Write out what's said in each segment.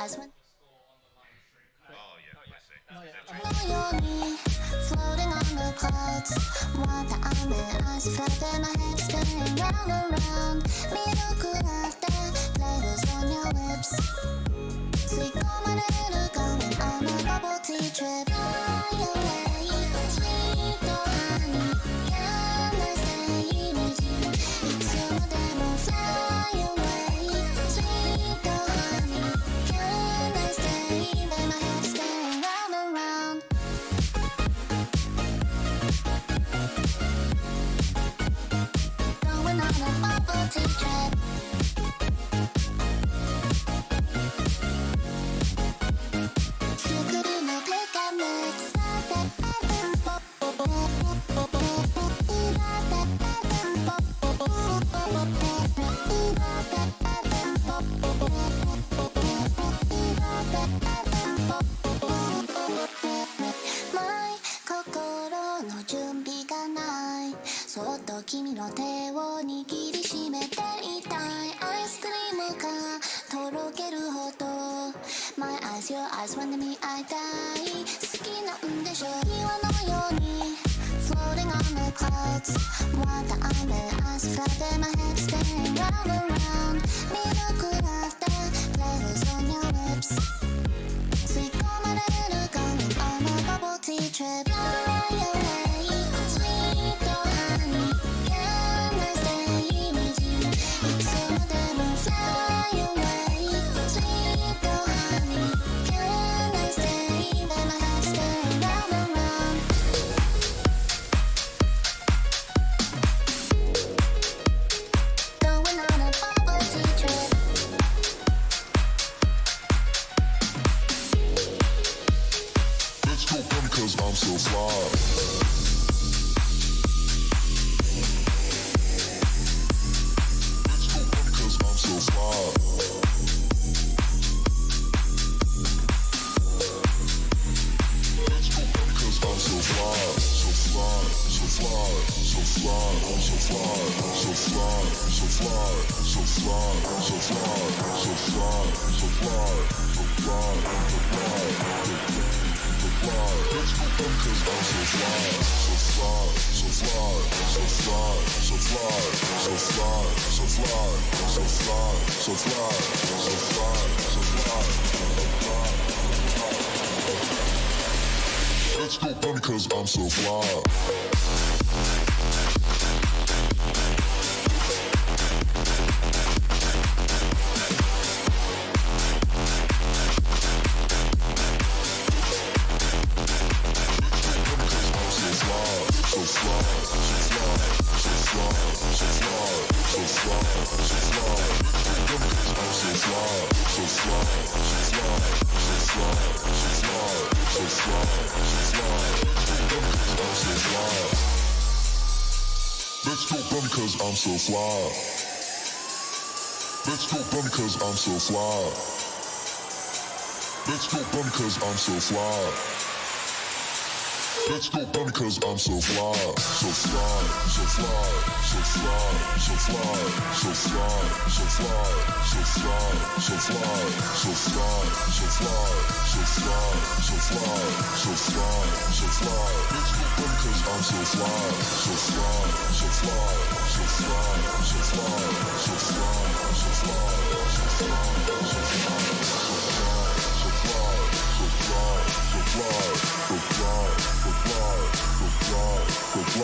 eyes when Oh yeah, let's see. Oh, Is it yeah. changed? on me, floating on the clouds. What the eyes flooded my head, spinning round and round. 미루꾸라때 flavors on your lips. Sweet 고마를 going on a bubble tea trip. Fly away, sweet honey. Can I stay with you? 익숙하대로 fly away, sweet honey. Can I stay? Then my head spinning round and round. Going on a bubble tea trip. 슈크림을 pick and mix. My 心の準備がないそっと君の手を握りしめていたいアイスクリームがとろけるほど My eyes, your eyes ワンで見合いたい好きなんでしょ岩のように Floating on the clouds What the eyes flooded my head spinning round and round ミルクラテ Flavors on your lips 吸い込まれる Going on a bubble tea trip Fly away, sweet honey Can I stay with you? いつまでも Fly away, sweet honey Can I stay? Let my head spin round and round Going on a bubble tea trip Let's go funny cause I'm so fly. Let's go funny cause I'm so fly. Let's go funny cause I'm so fly. So fly, so fly, so fly, so fly, so fly, so fly, so fly, so fly, so fly, so fly, so fly, so fly, so fly. Let's go funny cause I'm so fly. So fly, so fly, so fly, so fly, so fly, so fly, so fly, so fly, so fly, so fly, so fly. Let's go funny cause I'm so fly. Let's go bunny cause I'm so fly. Let's go bunny cause I'm so fly. Let's go bunny cause I'm so fly. Let's go bunny cause I'm so fly. So fly, so fly, so fly, so fly, so fly, so fly, so fly, so fly, so fly, so fly, so fly, so fly, so fly, so fly. Let's go bunny cause I'm so fly. So fly, so fly, so fly, so fly, so fly, so fly, so fly, so fly, so fly, so fly, so fly, so fly, so fly, so fly, so fly,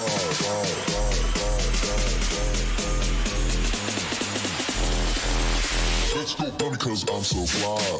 Let's go bunny cause I'm so fly.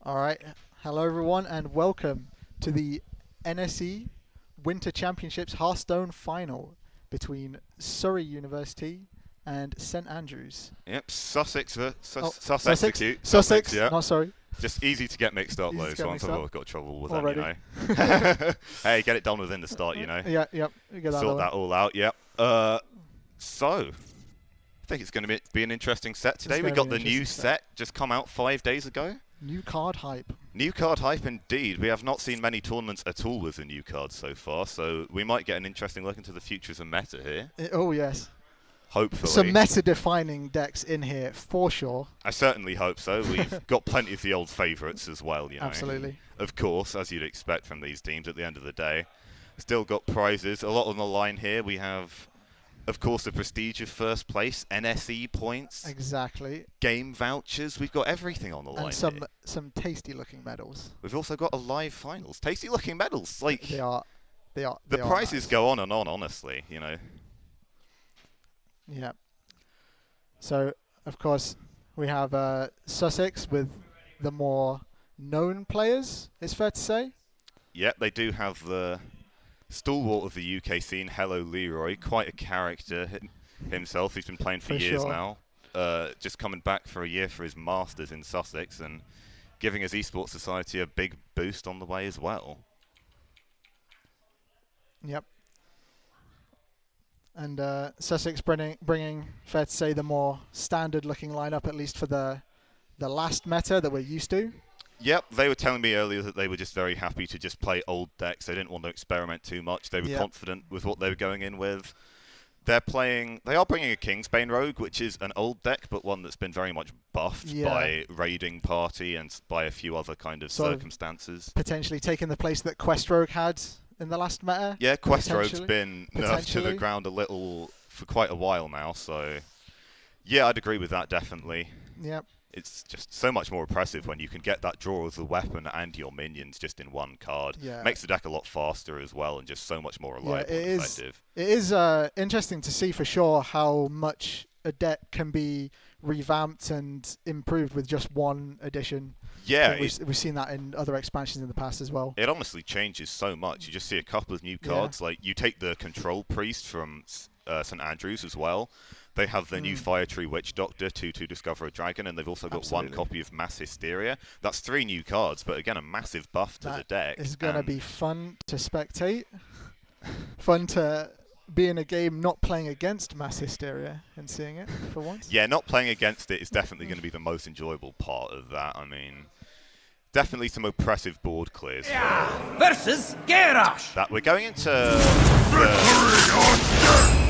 Alright, hello everyone and welcome to the NSE Winter Championships Hearthstone final between Surrey University and St Andrews. Yep, Sussex. Sussex, yeah. not sorry. Just easy to get mixed up, Easy to those get ones. mixed I've up. always got trouble with Already. them, you know. Hey, get it done within the start, you know. Yeah, yep. You get that Sort one. that all out, yep. So, I think it's going to be an interesting set today. We gonna got be the an new interesting set just come out 5 days ago. New card hype. New card hype indeed. We have not seen many tournaments at all with the new cards so far, so we might get an interesting look into the futures of meta here. Oh yes. Hopefully. Some meta-defining decks in here for sure. I certainly hope so. We've got plenty of the old favourites as well, you know. Absolutely. Of course, as you'd expect from these teams at the end of the day. Still got prizes. A lot on the line here. We have, of course, the prestige of first place, NSE points, Exactly. game vouchers. We've got everything on the line And here. some tasty-looking medals. We've also got a live finals. Tasty-looking medals. Like, They are the they are prizes nice. go on and on, honestly, you know. Yeah. So, of course, we have Sussex with the more known players, it's fair to say. Yep, they do have the stalwart of the UK scene, Hello Leroy, quite a character himself. He's been playing for years sure. now. Just coming back for a year for his Masters in Sussex and giving his esports society a big boost on the way as well. Yep. And Sussex bringing, fair to say, the more standard-looking lineup, at least for the last meta that we're used to. Yep, they were telling me earlier that they were just very happy to just play old decks. They didn't want to experiment too much. They were confident with what they were going in with. They are bringing a Kingsbane Rogue, which is an old deck, but one that's been very much buffed by Raiding Party and by a few other kind of circumstances. Potentially taking the place that Quest Rogue had in the last meta. Yeah, Quest Rogue's been nerfed to the ground a little for quite a while now, so yeah, I'd agree with that, definitely. Yep. It's just so much more oppressive when you can get that draw as a weapon and your minions just in one card. Yeah. Makes the deck a lot faster as well and just so much more reliable and effective. It is interesting to see for sure how much a deck can be revamped and improved with just one addition. Yeah. We've seen that in other expansions in the past as well. It honestly changes so much. You just see a couple of new cards. Like, you take the Control Priest from St Andrews as well. They have the new Fire Tree Witch Doctor to discover a dragon, and they've also got one copy of Mass Hysteria. That's 3 new cards, but again, a massive buff to the deck. It's going to be fun to spectate. Fun to be in a game not playing against Mass Hysteria and seeing it for once. Yeah, not playing against it is definitely going to be the most enjoyable part of that. I mean, definitely some oppressive board clears. Versus Garrosh. That we're going into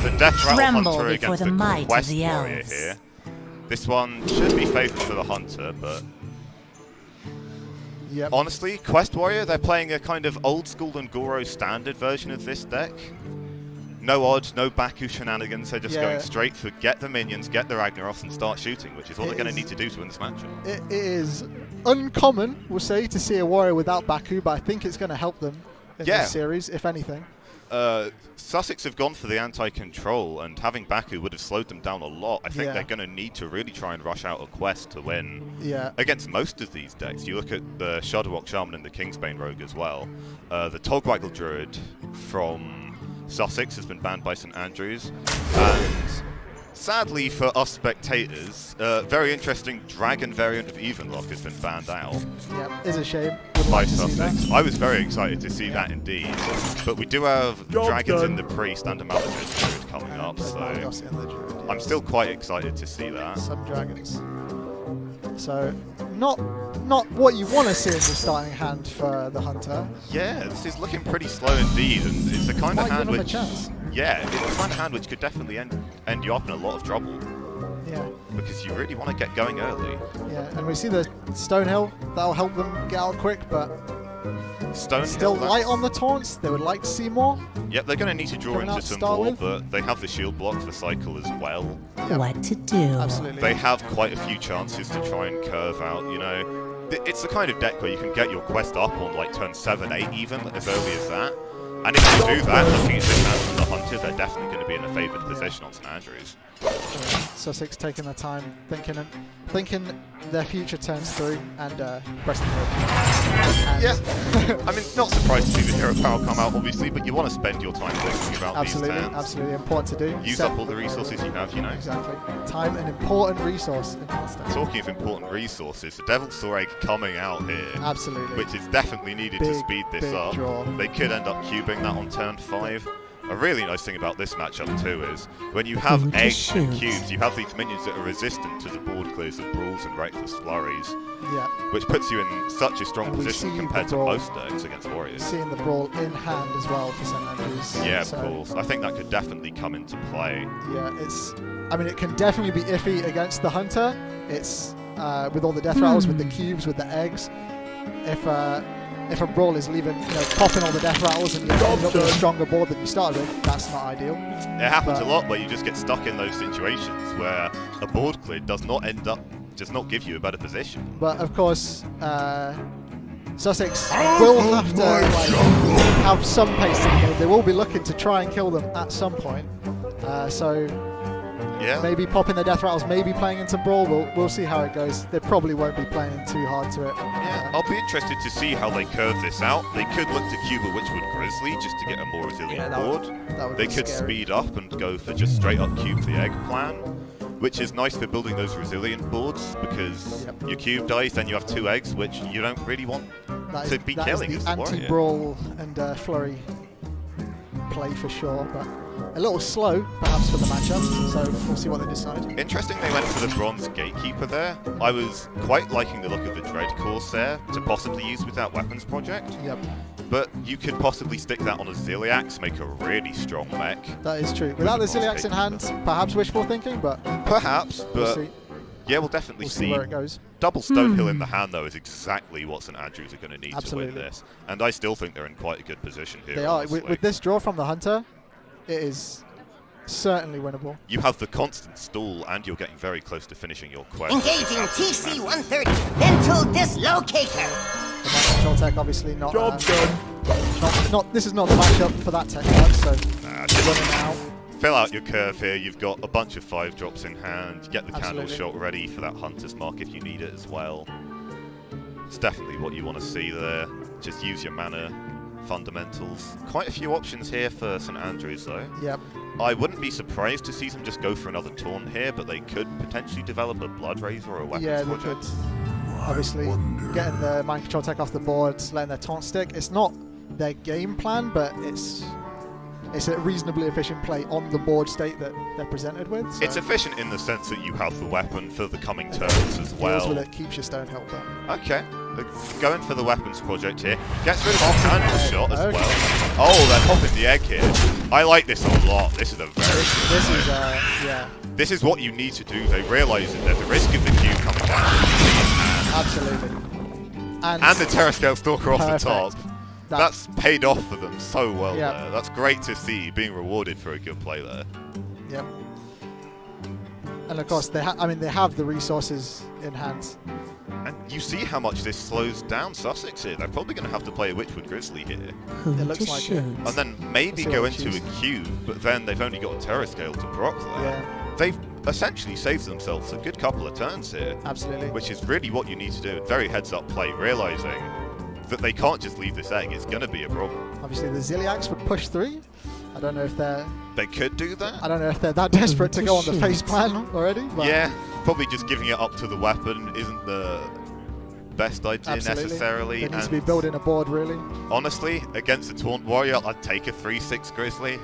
the Death Rattle Tremble Hunter before against the the might of Quest the Warrior elves. here. This one should be favourable for the Hunter, but honestly, Quest Warrior, they're playing a kind of old school and Goro standard version of this deck. No odds, no Baku shenanigans. They're just going straight for get the minions, get the Ragnaros, and start shooting, which is what they're going to need to do to win this matchup. It is uncommon, we'll say, to see a warrior without Baku, but I think it's going to help them in this series, if anything. Sussex have gone for the anti-control, and having Baku would have slowed them down a lot. I think they're going to need to really try and rush out a quest to win against most of these decks. You look at the Shudderwock Shaman and the Kingsbane Rogue as well. The Togwaggle Druid from Sussex has been banned by St Andrews, and sadly for us spectators, very interesting Dragon variant of Evenlock has been banned out. Yeah, it's a shame. Would By like to see Sussex. that. I was very excited to see that indeed, but we do have Dragons in the Priest and a Malachite Druid coming up, so I'm still quite excited to see that. Some dragons. So, not what you want to see in the starting hand for the Hunter. Yeah, this is looking pretty slow indeed, and it's the kind of Might give hand him a which, chance. yeah, it's the kind of hand which could definitely end you up in a lot of trouble. Yeah. Because you really want to get going early. Yeah, and we see the Stonehill. That'll help them get out quick, but Stonehill, still light on the taunts. They would like to see more. Yep, they're going to need to draw Coming into out to some start more, with. but they have the shield block for cycle as well. What to do. Absolutely. They have quite a few chances to try and curve out, you know. It's the kind of deck where you can get your quest up on like turn 7, 8 even, as early as that. And if you do that, looking at this hand from the Hunter, they're definitely going to be in a favoured position on St Andrews. Sussex taking their time, thinking their future turns through, and pressing the Yeah, I mean, not surprised to see the hero power come out, obviously, but you want to spend your time thinking about these turns. Absolutely important to do. Use up all the resources you have, you know. Exactly. Time, an important resource in Hearthstone. Talking of important resources, the Devil's Saw Egg coming out here. Absolutely. Which is definitely needed to speed this up. Draw. They could end up cubing that on turn 5. A really nice thing about this matchup too is when you have eggs and cubes, you have these minions that are resistant to the board clears of brawls and reckless flurries. Yeah. Which puts you in such a strong position compared to most decks against warriors. Seeing the brawl in hand as well for St Andrews. Yeah, of course. I think that could definitely come into play. Yeah, I mean, it can definitely be iffy against the Hunter. It's with all the death rattles, with the cubes, with the eggs. If a brawl is popping all the death rattles and you end up with a stronger board than you started with, that's not ideal. It happens a lot where you just get stuck in those situations where a board clear does not give you a better position. But of course, Sussex will have to have some pace in the game. They will be looking to try and kill them at some point. Maybe popping the death rattles, maybe playing into brawl. We'll see how it goes. They probably won't be playing too hard to it. Yeah, I'll be interested to see how they curve this out. They could look to cube a Witchwood Grizzly just to get a more resilient board. They could speed up and go for just straight up cube the egg plan, which is nice for building those resilient boards because your cube dies, then you have 2 eggs, which you don't really want to be killing as a warrior. Anti-brawl and flurry play for sure, but a little slow perhaps for the matchup, so we'll see what they decide. Interesting they went for the Bronze Gatekeeper there. I was quite liking the look of the Dread Corsair to possibly use with that weapons project. Yep. But you could possibly stick that on a Ziliax, make a really strong mech. That is true. Without the Ziliax in hand, perhaps wishful thinking, but... Perhaps, but... We'll see. Yeah, we'll definitely see where it goes. Double Stonehill in the hand, though, is exactly what St Andrews are going to need to win this. And I still think they're in quite a good position here. They are. With this draw from the Hunter, it is certainly winnable. You have the constant stall, and you're getting very close to finishing your quest. Engaging TC-130, mental dislocator. The mind control tech, obviously not. Job done. This is not the matchup for that tech card, so running out. Fill out your curve here. You've got a bunch of 5-drops in hand. Get the candle shot ready for that Hunter's Mark if you need it as well. It's definitely what you want to see there. Just use your mana fundamentals. Quite a few options here for St Andrews though. Yep. I wouldn't be surprised to see them just go for another taunt here, but they could potentially develop a Blood Razor or a weapons project. They could. Obviously, getting the mind control tech off the board, letting their taunt stick. It's not their game plan, but it's a reasonably efficient play on the board state that they're presented with. So. It's efficient in the sense that you have the weapon for the coming turns as well. Deals with it, keeps your Stonehill down. Okay. Going for the weapons project here. Gets rid of the candle shot as well. Oh, they're popping the egg here. I like this a lot. This is a very This is what you need to do. They realise that there's a risk of the cube coming down. Absolutely. And the Terrascale Stalker off the top. That's paid off for them so well there. That's great to see being rewarded for a good play there. Yep. And of course, they have the resources in hand. And you see how much this slows down Sussex here. They're probably going to have to play a Witchwood Grizzly here. It looks like it. And then maybe go into a cube, but then they've only got a Terrascale to proc that. Yeah. They've essentially saved themselves a good couple of turns here. Absolutely. Which is really what you need to do. Very heads-up play, realising that they can't just leave this egg. It's going to be a problem. Obviously, the Ziliax would push 3. I don't know if they're... They could do that. I don't know if they're that desperate to go on the face plan already. But yeah, probably just giving it up to the weapon isn't the best idea necessarily. They need to be building a board, really. Honestly, against a Taunt Warrior, I'd take a 3/6 Grizzly.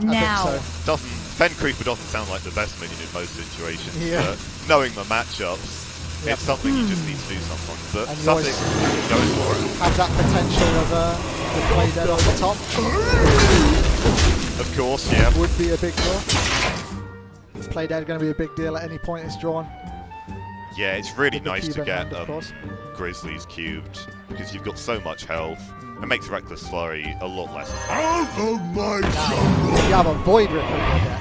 Now. So. Fen Creeper doesn't sound like the best minion in most situations, but knowing the matchups, it's something you just need to do sometimes. But Sussex going for it. Have that potential of the play dead on the top. Of course, yeah. Would be a big deal. Play dead going to be a big deal at any point it's drawn. Yeah, it's really nice to get hand, Grizzlies cubed because you've got so much health. It makes Reckless Flurry a lot less. Out of my jungle! If you have a Void Ripper in your deck,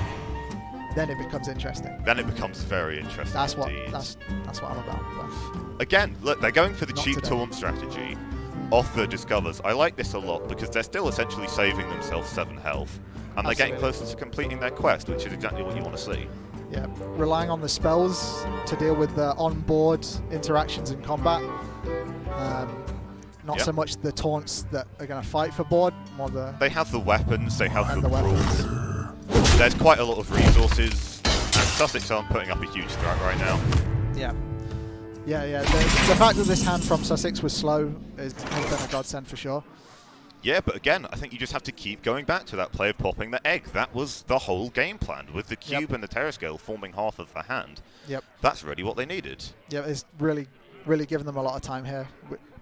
then it becomes interesting. Then it becomes very interesting. That's what I'm about. Again, look, they're going for the cheap taunt strategy. off the Discovers. I like this a lot because they're still essentially saving themselves 7 health. And they're getting closer to completing their quest, which is exactly what you want to see. Yeah, relying on the spells to deal with the on-board interactions in combat. Not so much the taunts that are going to fight for board, more the... They have the weapons, they have the rules. There's quite a lot of resources, and Sussex aren't putting up a huge threat right now. Yeah. Yeah. The fact that this hand from Sussex was slow has been a godsend for sure. Yeah, but again, I think you just have to keep going back to that play of popping the egg. That was the whole game plan, with the cube and the terror scale forming half of the hand. Yep. That's really what they needed. Yeah, it's really given them a lot of time here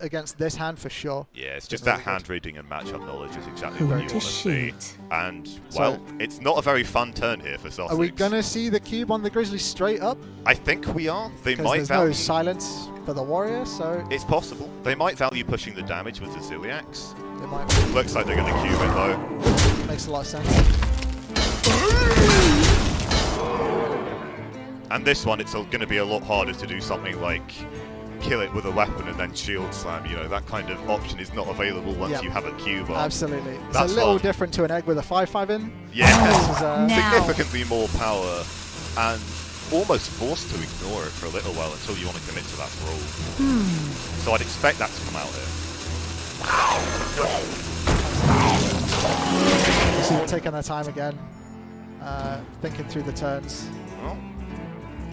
against this hand for sure. Yeah, it's just that hand reading and matchup knowledge is exactly what you want to see. And, well, it's not a very fun turn here for Sussex. Are we going to see the cube on the Grizzly straight up? I think we are. They might there's value... no silence for the warrior, so... It's possible. They might value pushing the damage with the Ziliax. They might. Looks like they're going to cube it, though. Makes a lot of sense. And this one, it's going to be a lot harder to do something like kill it with a weapon and then shield slam. You know, that kind of option is not available once you have a cube on. Absolutely. It's a little different to an egg with a 5/5 in. Yeah, significantly more power and almost forced to ignore it for a little while until you want to commit to that roll. So I'd expect that to come out here. So taking their time again, thinking through the turns. Well,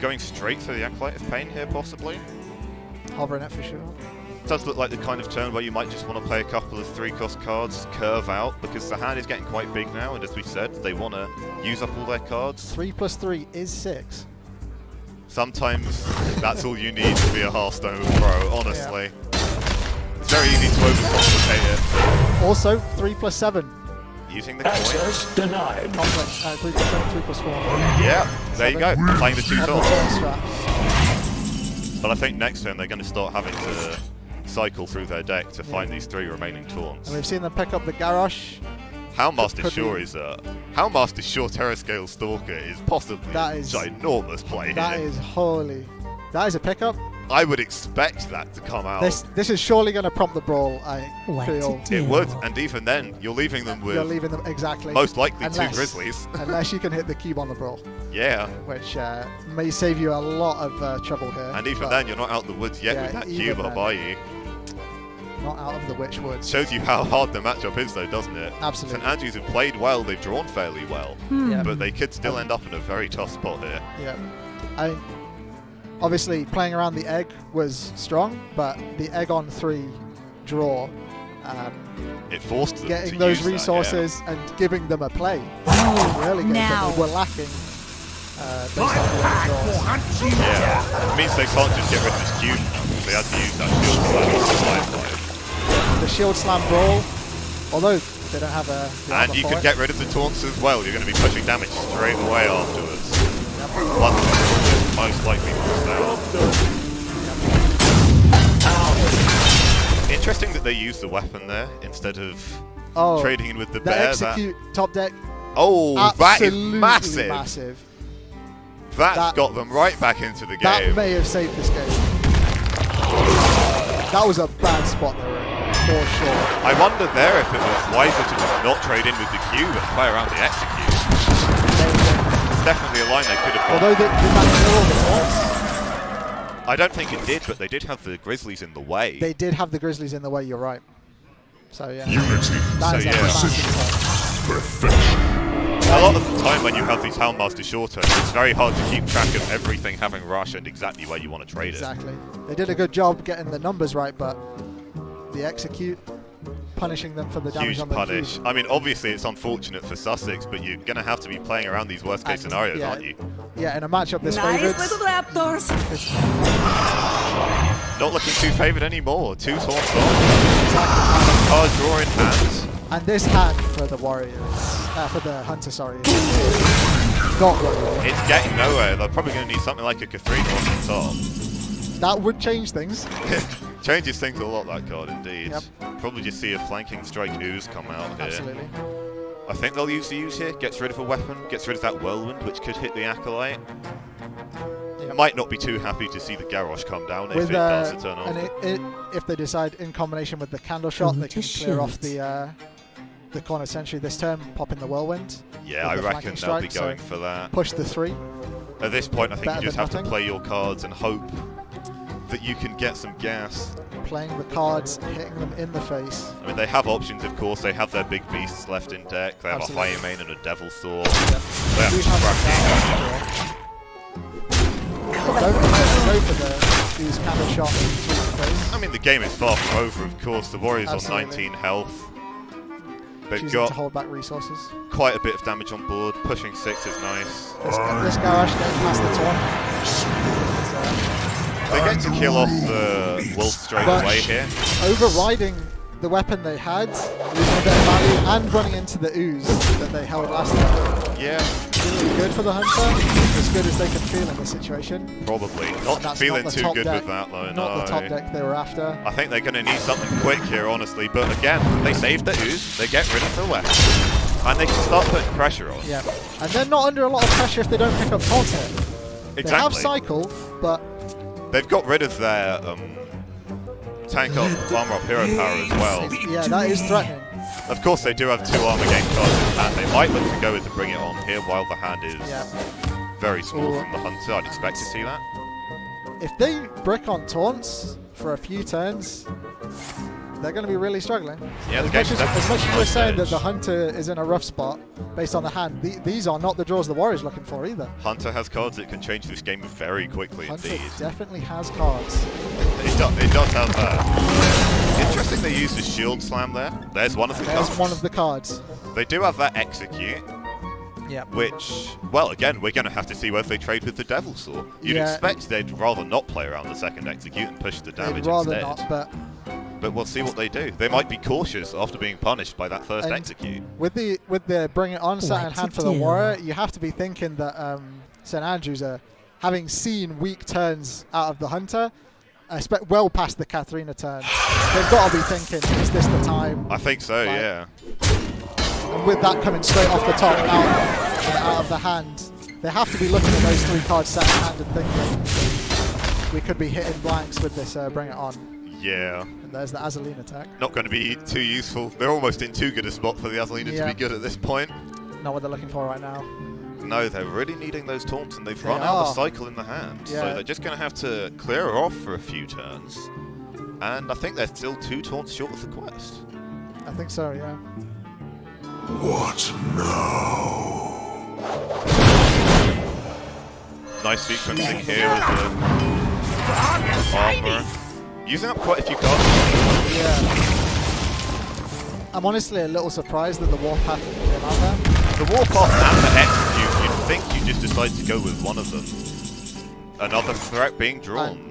going straight to the Acolyte of Pain here, possibly. Hovering it for sure. Does look like the kind of turn where you might just want to play a couple of 3-cost cards, curve out, because the hand is getting quite big now, and as we said, they want to use up all their cards. 3+3 is 6. Sometimes that's all you need to be a Hearthstone pro, honestly. Yeah. It's very easy to overcomplicate it. Also, 3+7. Using the coin. Access denied. 3+7, 3+4. Yeah, there you go. Playing the 2 turns. But I think next turn they're going to start having to cycle through their deck to find these 3 remaining taunts. And we've seen them pick up the Garrosh. Houndmaster Shore is Houndmaster Shore Terror Scale Stalker is possibly a ginormous play that here. Is holy. That is a pickup. I would expect that to come out. This is surely going to prompt the brawl, I feel. It would, and even then, you're leaving them with... You're leaving them, exactly. Most likely 2 Grizzlies. Unless you can hit the cube on the brawl. Yeah. Which may save you a lot of trouble here. And even then, you're not out the woods yet with that cube up, are you? Not out of the Witch Woods. Shows you how hard the matchup is, though, doesn't it? Absolutely. St. Andrews have played well, they've drawn fairly well, but they could still end up in a very tough spot here. Yeah. Obviously, playing around the egg was strong, but the egg on 3 draw, it forced them getting to those use resources that, and giving them a play. Really gave now. them. They were lacking. Based on the draws. Yeah, it means they can't just get rid of this cube now, because they had to use that shield slam. The shield slam brawl, although they don't have a... And you can get rid of the taunts as well. You're going to be pushing damage straight away afterwards. Plus, most likely pushed out. Interesting that they used the weapon there instead of trading in with the bear. Execute top deck. Oh, that is massive. Massive. That's got them right back into the game. That may have saved this game. That was a bad spot they were in, for sure. I wondered there if it was wiser to just not trade in with the cube and play around the execute. It's definitely a line they could have gone. Although did that kill all the taunts? I don't think it did, but they did have the Grizzlies in the way. They did have the Grizzlies in the way, you're right. So yeah. Unity. That is a massive Perfection. A lot of the time when you have these Houndmaster short turns, it's very hard to keep track of everything having rush and exactly where you want to trade it. Exactly. They did a good job getting the numbers right, but the execute, punishing them for the damage on the punish. cube. I mean, obviously it's unfortunate for Sussex, but you're going to have to be playing around these worst case scenarios, aren't you? Yeah, in a matchup this Nice favoured. little raptors. Not looking too favoured anymore. 2 taunts on. Card draw in hand. And this hand for the Warriors, for the Hunter, sorry, not what you want. It's getting nowhere. They're probably going to need something like a Catherine on the top. That would change things. Changes things a lot, that card, indeed. Yep. Probably just see a flanking strike ooze come out here. Absolutely. I think they'll use the ooze here. Gets rid of a weapon. Gets rid of that whirlwind, which could hit the Acolyte. Yep. might not be too happy to see the Garrosh come down if With, it does turn on. And if they decide in combination with the candle shot, they can clear off the corner sentry this turn, pop in the whirlwind. Yeah, I reckon they'll be going for that. Push the 3. At this point, I think Better you just than have to nothing. play your cards and hope that you can get some gas. Playing the cards, hitting them in the face. I mean, they have options, of course. They have their big beasts left in deck. They have Absolutely. a High Main and a Devil Sword. Yep. They have Do some have Don't go for the use candle shot to the face. I mean, the game is far from over, of course. The Warriors Absolutely. on 19 health. They've Choosing got to hold back resources. quite a bit of damage on board. Pushing 6 is nice. This Garrosh getting past the taunt. They get to kill off the Wolf straight But away here. Overriding the weapon they had, losing a bit of value, and running into the ooze that they held last time. Yeah, Really good for the Hunter, as good as they can feel in this situation. probably. And Not that's feeling the too top good deck, with that, though. Not No. the top deck they were after. I think they're going to need something quick here, honestly. But again, they save the ooze, they get rid of the weapon, and they can start putting pressure on. Yeah, and they're not under a lot of pressure if they don't pick up taunt here. Exactly. They have cycle, but They've got rid of their tank up, armor up hero power as well. yeah, that is threatening. Of course, they do have 2 armor game cards in hand. They might look to go with the Bring It On here while the hand is Yeah. very small Ooh. from the Hunter. I'd expect to see that. If they brick on taunts for a few turns, they're going to be really struggling. Yeah, the As game's much as definitely you were nice saying that edge. the Hunter is in a rough spot based on the hand, these are not the draws the Warriors looking for either. Hunter has cards that can change this game very quickly Hunter indeed. definitely has cards. It does have that. Interesting they used a shield slam there. There's one of the There's cards. one of the cards. They do have that execute, Yeah. which, well, again, we're going to have to see whether they trade with the Devil Saw. You'd Yeah. expect they'd rather not play around the second execute and push the damage They'd rather instead. not, But we'll see what they do. They might be cautious after being punished by that first And execute. with the Bring It On set in What hand to for the do? Warrior, you have to be thinking that St. Andrews are having seen weak turns out of the Hunter, well past the Katharina turn. They've got to be thinking, is this the time? I think so, Like- yeah. And with that coming straight off the top, out of the hand, they have to be looking at those 3 cards set in hand and thinking, we could be hitting blanks with this Bring It On. Yeah. And there's the Azaleen attack. Not going to be too useful. They're almost in too good a spot for the Azalina to Yeah. be good at this point. Not what they're looking for right now. No, they're really needing those taunts, and they've They run out of are. cycle in the hand. Yeah. So they're just going to have to clear her off for a few turns. And I think they're still 2 taunts short of the quest. I think so, yeah. What now? Nice sequencing here with the armor. Using up quite a few cards. Yeah. I'm honestly a little surprised that the Warpath came out there. The Warpath and the Execute, you'd think you just decide to go with one of them. Another threat being drawn.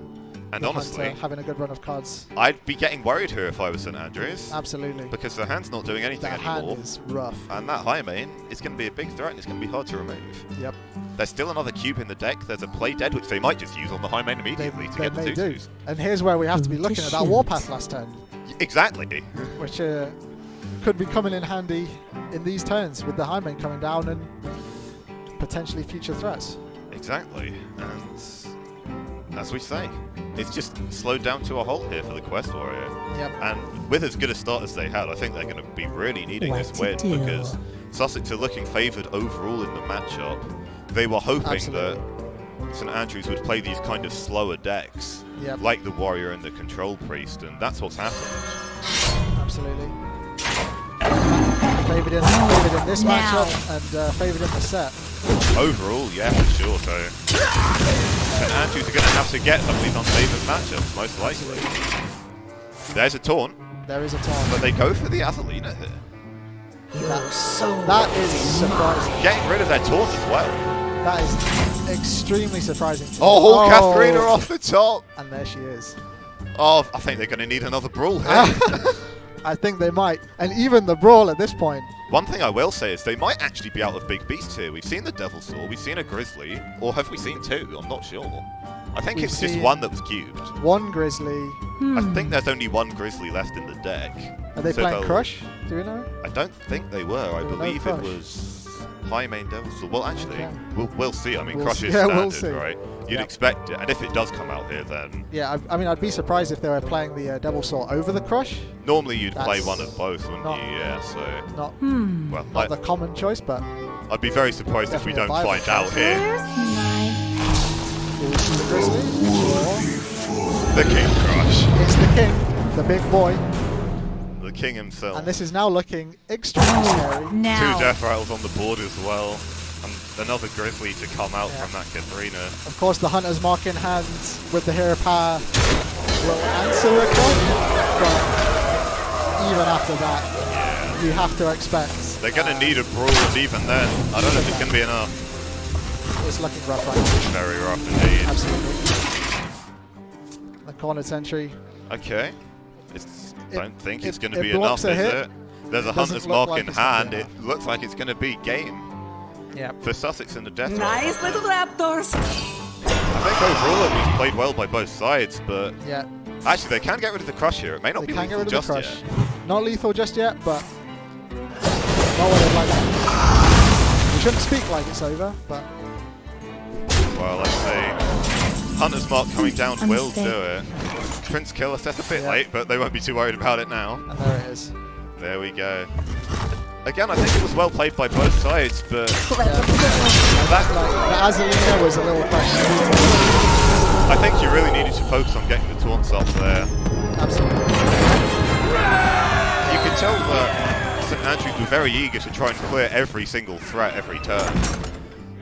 And The honestly, Hunter having a good run of cards. I'd be getting worried here if I was St. Andrews. Absolutely. Because the hand's not doing anything That anymore. hand is rough. And that high main is going to be a big threat and it's going to be hard to remove. Yep. There's still another cube in the deck. There's a play dead, which they might just use on the high main immediately to They get the may do. 2/2s. And here's where we have to be looking at that Shoot. Warpath last turn, Exactly. which could be coming in handy in these turns with the high main coming down and potentially future threats. Exactly. And as we say, it's just slowed down to a halt here for the Quest Warrior. Yep. And with as good a start as they had, I think they're going to be really needing What this to win do? because Sussex are looking favoured overall in the matchup. They were hoping Absolutely. that St. Andrews would play these kind of slower decks, Yep. like the Warrior and the Control Priest, and that's what's happened. Absolutely. Favoured in this Now. matchup and favoured in the set. Overall, yeah, for sure. So St. Andrews are going to have to get some of these unfavoured matchups, most likely. There's a taunt, There is a taunt. but they go for the Azalina here. You're so That is surprising. Getting rid of their taunt as well. That is extremely surprising. To me. Oh, Katharina off the top. And there she is. Oh, I think they're going to need another brawl here. I think they might. And even the brawl at this point. One thing I will say is they might actually be out of big beasts here. We've seen the Devil Saw, we've seen a Grizzly, or have we seen 2? I'm not sure. I think We've it's just seen- one that was cubed. One Grizzly. I think there's only one Grizzly left in the deck. Are they So playing they'll- Crush? Do we know? I don't think they were. I There were no believe it Crush. was high main Devil Sword. Well, actually, we'll see. I mean, We'll Crush see. is Yeah, we'll standard, see. right? You'd expect it, and if it does come out here, then Yeah, I mean, I'd be surprised if they were playing the Devil Sword over the Crush. normally you'd play That's one of both, wouldn't not- you? Yeah. So, Not, well, not the common choice, but I'd be very surprised if we don't Definitely a find viable out here. do we see the Grizzly? Or The King Crush, it's the King, the big boy, the King himself. and this is now looking extremely scary. Two Now. Death Rattles on the board as well, and another Grizzly to come out Yeah. from that Katharina. Of course, the Hunter's Mark in hand with the hero power will answer a crush, but even after that, you have to expect. They're going to need a brawl, and even then, I don't know if it's going to be enough. It's looking rough right now. Very rough indeed. Absolutely. The corner sentry. Okay. Don't think it's going to be blocks enough, a is hit. it? There's a Doesn't Hunter's look Mark like in it's gonna hand. be It looks like it's going to be game Yeah. for Sussex and the Death Rattle. Nice little raptors. I think overall it was played well by both sides, but Yeah. actually they can get rid of the Crush here. It may not They be can't get lethal rid of the just crush. yet. Not lethal just yet, but not what I'd like. We shouldn't speak like it's over, but Well, let's see. Hunter's Mark coming down will do it. Prince Killer set a bit Yeah. late, but they won't be too worried about it now. and there it is. There we go. Again, I think it was well played by both sides, but Like, the Azalina was a little questionable. I think you really needed to focus on getting the taunts up there. Absolutely. You could tell that St Andrews were very eager to try and clear every single threat every turn.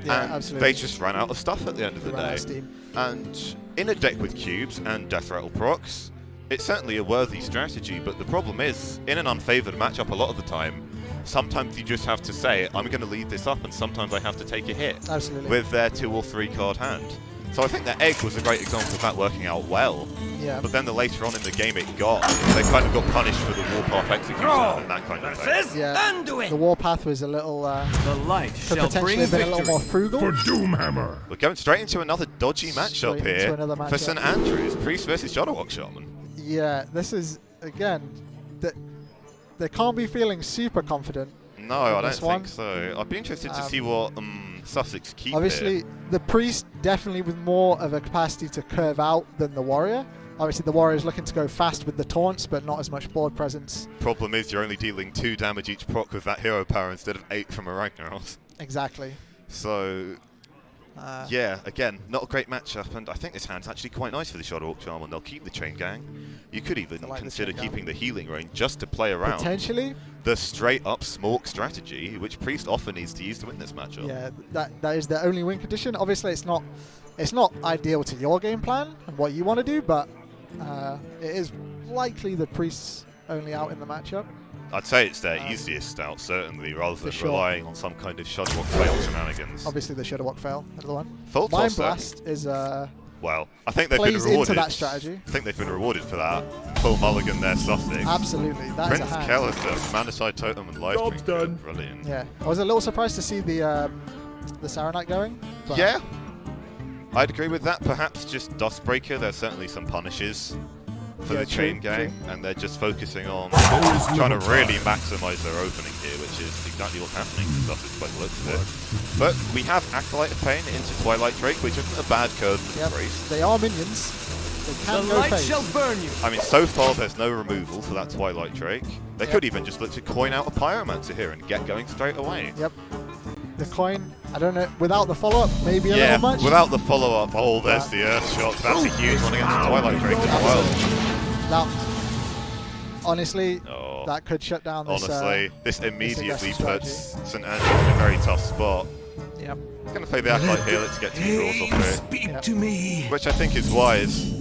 Yeah, And absolutely. they just ran out of stuff at the end of the Ran out day. of steam. And in a deck with cubes and Death Rattle procs, it's certainly a worthy strategy, but the problem is, in an unfavoured matchup a lot of the time, sometimes you just have to say, I'm going to lead this up, and sometimes I have to take a hit Absolutely. with their 2 or 3 card hand. So I think that Egg was a great example of that working out well. Yeah. But then the later on in the game it got, they kind of got punished for the Warpath Execution and that kind of thing. Versus Yeah. Anduin. The Warpath was a little The light could shall potentially bring have been a little victory. more frugal. Doomhammer. We're going straight into another dodgy matchup Straight into here another for matchup. St Andrews, Priest versus Shadowwalk Shaman. Yeah, this is again. They can't be feeling super confident. No, I don't This one? think so. I'd be interested to see what Sussex keep Obviously, here. the Priest definitely with more of a capacity to curve out than the Warrior. Obviously, the Warrior is looking to go fast with the taunts, but not as much board presence. Problem is you're only dealing 2 damage each proc with that hero power instead of 8 from a Ragnaros. Exactly. So, Uh, yeah, again, not a great matchup, and I think this hand's actually quite nice for the Shadowwalk Shaman. They'll keep the Chain Gang. You could even I like the consider Chain Gang. keeping the healing range just to play around Potentially, the straight-up Smork strategy, which Priest often needs to use to win this matchup. yeah, that is the only win condition. Obviously, it's not ideal to your game plan and what you want to do, but it is likely the Priest's only out in the matchup. I'd say it's their easiest out, certainly, rather than sure. relying on some kind of Shadowwalk fail shenanigans. Obviously, the Shadowwalk fail. Another one. Full Mind tosser. Blast is Well, I think they've been plays rewarded. into that strategy. I think they've been rewarded for that. Full mulligan there, Sussex. Absolutely, that is Prince a hand. Kellister, Mana-Side Totem and Life Job's Drinker. done. Brilliant. Yeah, I was a little surprised to see the Saronite going. But Yeah, I'd agree with that. Perhaps just Dustbreaker. There's certainly some punishes for Yeah, the Chain true, Gang, true. and they're just focusing on There is trying to little really time. maximise their opening here, which is exactly what's happening to Sussex by the looks of it. But we have Acolyte of Pain into Twilight Drake, which isn't a bad code for the Yep, Priest. they are minions. They The can go light phase. shall burn you. I mean, so far there's no removal for that Twilight Drake. They could even just look to coin out a Pyromancer here and get going straight away. Yep. The coin, I don't know, without the follow-up, maybe a Yeah, little much. without the follow-up, oh, there's the Earth Shock. That's a huge one against the Twilight Drake as well. Now, honestly, Oh, that could shut down this. honestly, this immediately aggressive puts St Andrews in a very tough spot. Yep. He's going to play the Acolyte Healer to get 2 draws off it, Speak Yep. to me. which I think is wise.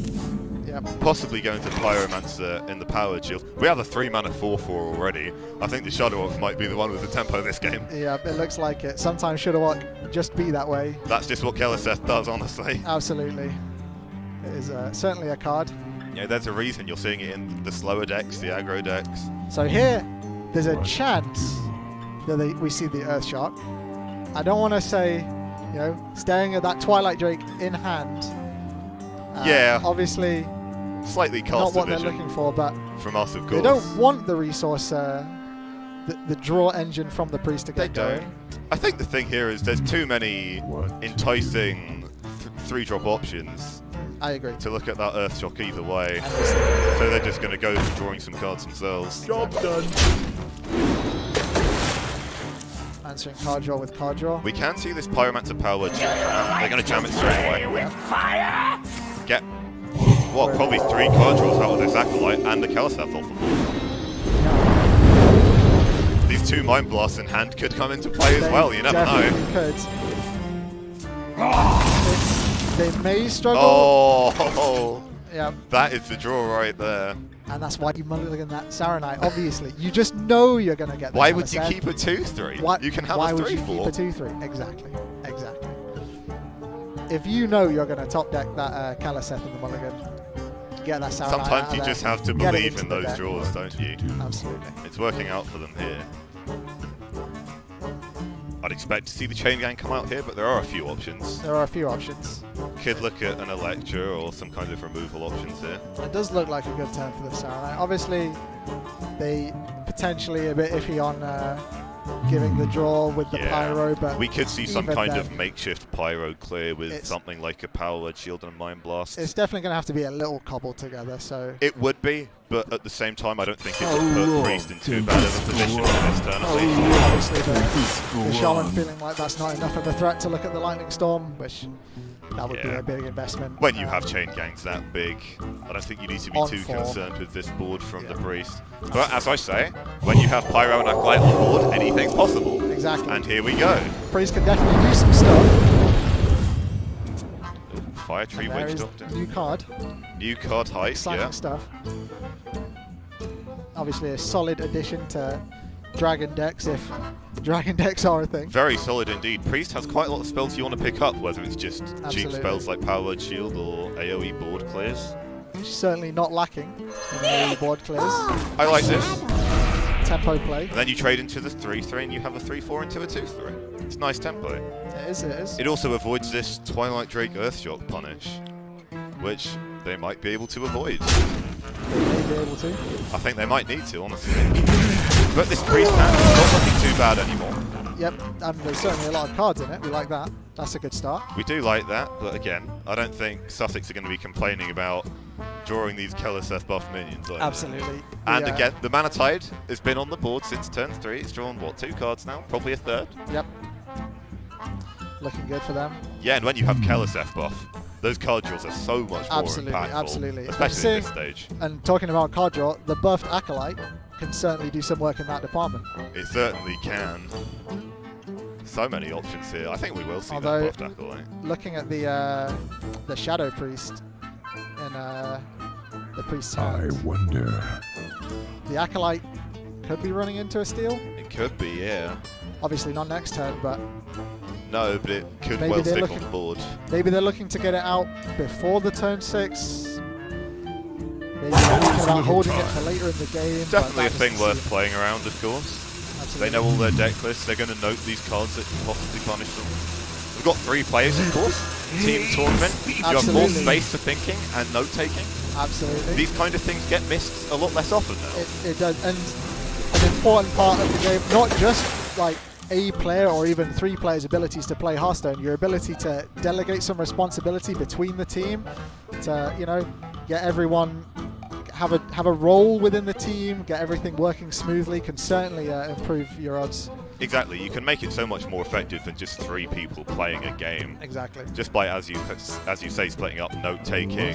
Yep. Possibly going to Pyromancer in the Powered Shield. We have a 3-mana 4/4 already. I think the Shadowwalk might be the one with the tempo this game. Yeah, it looks like it. Sometimes Shadowwalk just be that way. That's just what Kelliseth does, honestly. Absolutely. It is certainly a card. Yeah, there's a reason you're seeing it in the slower decks, the aggro decks. So here, there's a chance that we see the Earth Shark. I don't want to say, staring at that Twilight Drake in hand. Yeah. Obviously, Slightly not cast what they're vision looking for, but from us, of they course. don't want the resource the draw engine from the priest to get going. I think the thing here is there's too many enticing 3-drop options. I agree. To look at that Earthshock either way. So they're just going to go for drawing some cards themselves. Job done. Answering card draw with card draw. We can see this Pyromancer Power Word Shield jam. They're going to jam it straight away. Get, what, probably 3 card draws out of this Acolyte and the Keleseth off the board. These 2 Mind Blasts in hand could come into play as well, you never know. Could. They may struggle. Oh, yeah. That is the draw right there. And that's why you mulligan that Saronite, obviously. You just know you're going to get that. Why would you keep a 2-3? You can have a 3-4. Why would you keep a 2-3? Exactly. Exactly. If you know you're going to top deck that Keleseth in the mulligan, get that Saronite. Sometimes you just have to believe in those draws, don't you? Absolutely. It's working out for them here. I'd expect to see the Chain Gang come out here, but there are a few options. There are a few options. Could look at an Electra or some kind of removal options here. It does look like a good turn for the Saronite. Obviously, they potentially a bit iffy on giving the draw with the Pyro, but we could see some kind of makeshift Pyro clear with something like a Power Word Shield and a Mind Blast. It's definitely going to have to be a little cobbled together. So it would be, but at the same time, I don't think it would put Priest in too bad of a position in this turn. Obviously, the Shaman feeling like that's not enough of a threat to look at the Lightning Storm, which that would be a big investment. When you have Chain Gangs that big, I don't think you need to be too concerned with this board from the Priest. But as I say, when you have Pyro and Acolyte on board, anything's possible. Exactly. And here we go. Priest can definitely do some stuff. Fire Tree Witch Doctor. New card. New card height, Exciting stuff. Obviously a solid addition to Dragon decks, if Dragon decks are a thing. Very solid indeed. Priest has quite a lot of spells you want to pick up, whether it's just cheap spells like Power Word Shield or AoE board clears. Certainly not lacking in AoE board clears. I like this. Tempo play. And then you trade into the 3-3 and you have a 3-4 into a 2-3. It's nice tempo. It is, it is. It also avoids this Twilight Drake Earthshock punish, which they might be able to avoid. They may be able to. I think they might need to, honestly. But this Priest hand is not looking too bad anymore. Yep, and there's certainly a lot of cards in it. We like that. That's a good start. We do like that, but again, I don't think Sussex are going to be complaining about drawing these Keleseth buff minions. Absolutely. And again, the Mana Tide has been on the board since turn 3. It's drawn, what, 2 cards now? Probably a 3rd? Yep. Looking good for them. Yeah, and when you have Keleseth buff, those card draws are so much more impactful. Absolutely. Especially at this stage. And talking about card draw, the buffed Acolyte can certainly do some work in that department. It certainly can. So many options here. I think we will see that buffed Acolyte. Looking at the Shadow Priest in the Priest's hand, I wonder. the Acolyte could be running into a steal. It could be, yeah. Obviously not next turn, but no, but it could well stick on the board. Maybe they're looking to get it out before the turn 6. Maybe they're thinking about holding it for later in the game. Definitely a thing worth playing around, of course. Absolutely. They know all their deck lists. They're going to note these cards that can possibly punish them. We've got 3 players, of course. Team tournament. You have more space for thinking and note taking. Absolutely. These kind of things get missed a lot less often now. It does, and an important part of the game, not just like a player or even 3 players' abilities to play Hearthstone, your ability to delegate some responsibility between the team, to get everyone have a role within the team, get everything working smoothly, can certainly improve your odds. Exactly, you can make it so much more effective than just 3 people playing a game. Exactly. Just by, as you say, splitting up note-taking,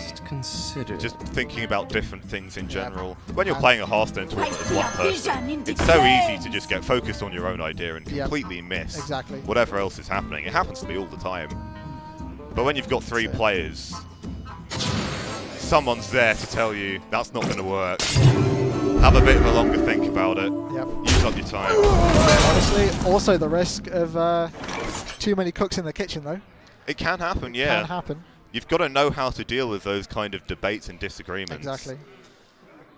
just thinking about different things in general. When you're playing a Hearthstone tournament as one person, it's so easy to just get focused on your own idea and completely miss whatever else is happening. It happens to me all the time. But when you've got 3 players, someone's there to tell you that's not going to work. Have a bit of a longer think about it. Yep. Use up your time. Honestly, also the risk of too many cooks in the kitchen, though. It can happen, yeah. Can happen. You've got to know how to deal with those kind of debates and disagreements. Exactly.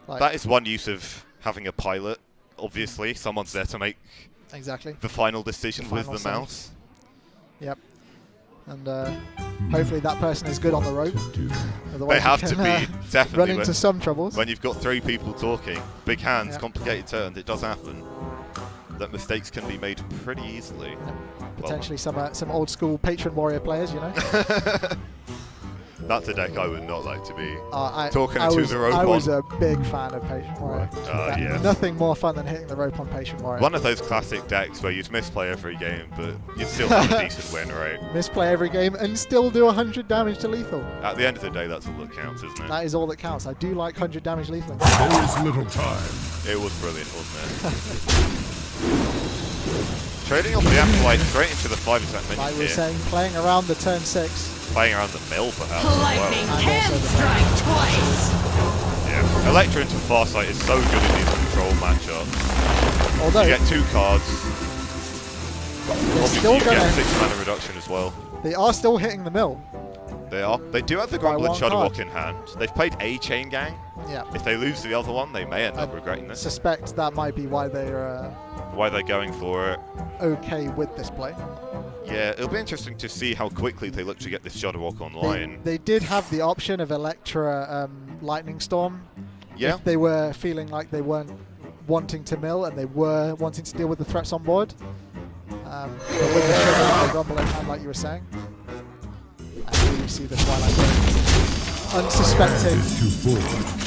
That is one use of having a pilot, obviously. Someone's there to make the final decision with the mouse. Yep. And hopefully that person is good on the rope. They have to be, definitely. Run into some troubles. When you've got 3 people talking, big hands, complicated turns, it does happen. that mistakes can be made pretty easily. Potentially some old school patron warrior players, you know. That's a deck I would not like to be talking I to was, the rope I was on. a big fan of Patient Warrior. Yes. Nothing more fun than hitting the rope on Patient Warrior. One of those classic decks where you'd misplay every game, but you'd still have a decent win rate. Misplay every game and still do 100 damage to lethal. At the end of the day, that's all that counts, isn't it? That is all that counts. I do like 100 damage lethal. There is little time. It was brilliant, wasn't it? Trading off the Acolyte straight into the 5% minion Like we were here. saying, playing around the turn 6. Playing around the mill, perhaps, as Lightning well. can strike twice. Yeah, Electra into Farsight is so good in these control matchups. Although, You get 2 cards. they're Obviously, still you get gonna, 6 mana reduction as well. they are still hitting the mill. They are. They do have the By Grumble and one Shudderwock card. in hand. They've played a Chain Gang. Yeah. If they lose the other one, they may end up regretting this. Suspect that might be why they're Why they're going for it. okay with this play. Yeah, it'll be interesting to see how quickly they look to get this Shudderwock online. They did have the option of Electra Lightning Storm. Yeah. If they were feeling like they weren't wanting to mill and they were wanting to deal with the threats on board. But with the Shudder and the Grumble in hand, like you were saying. And here you see the Twilight Blade. Unsuspecting.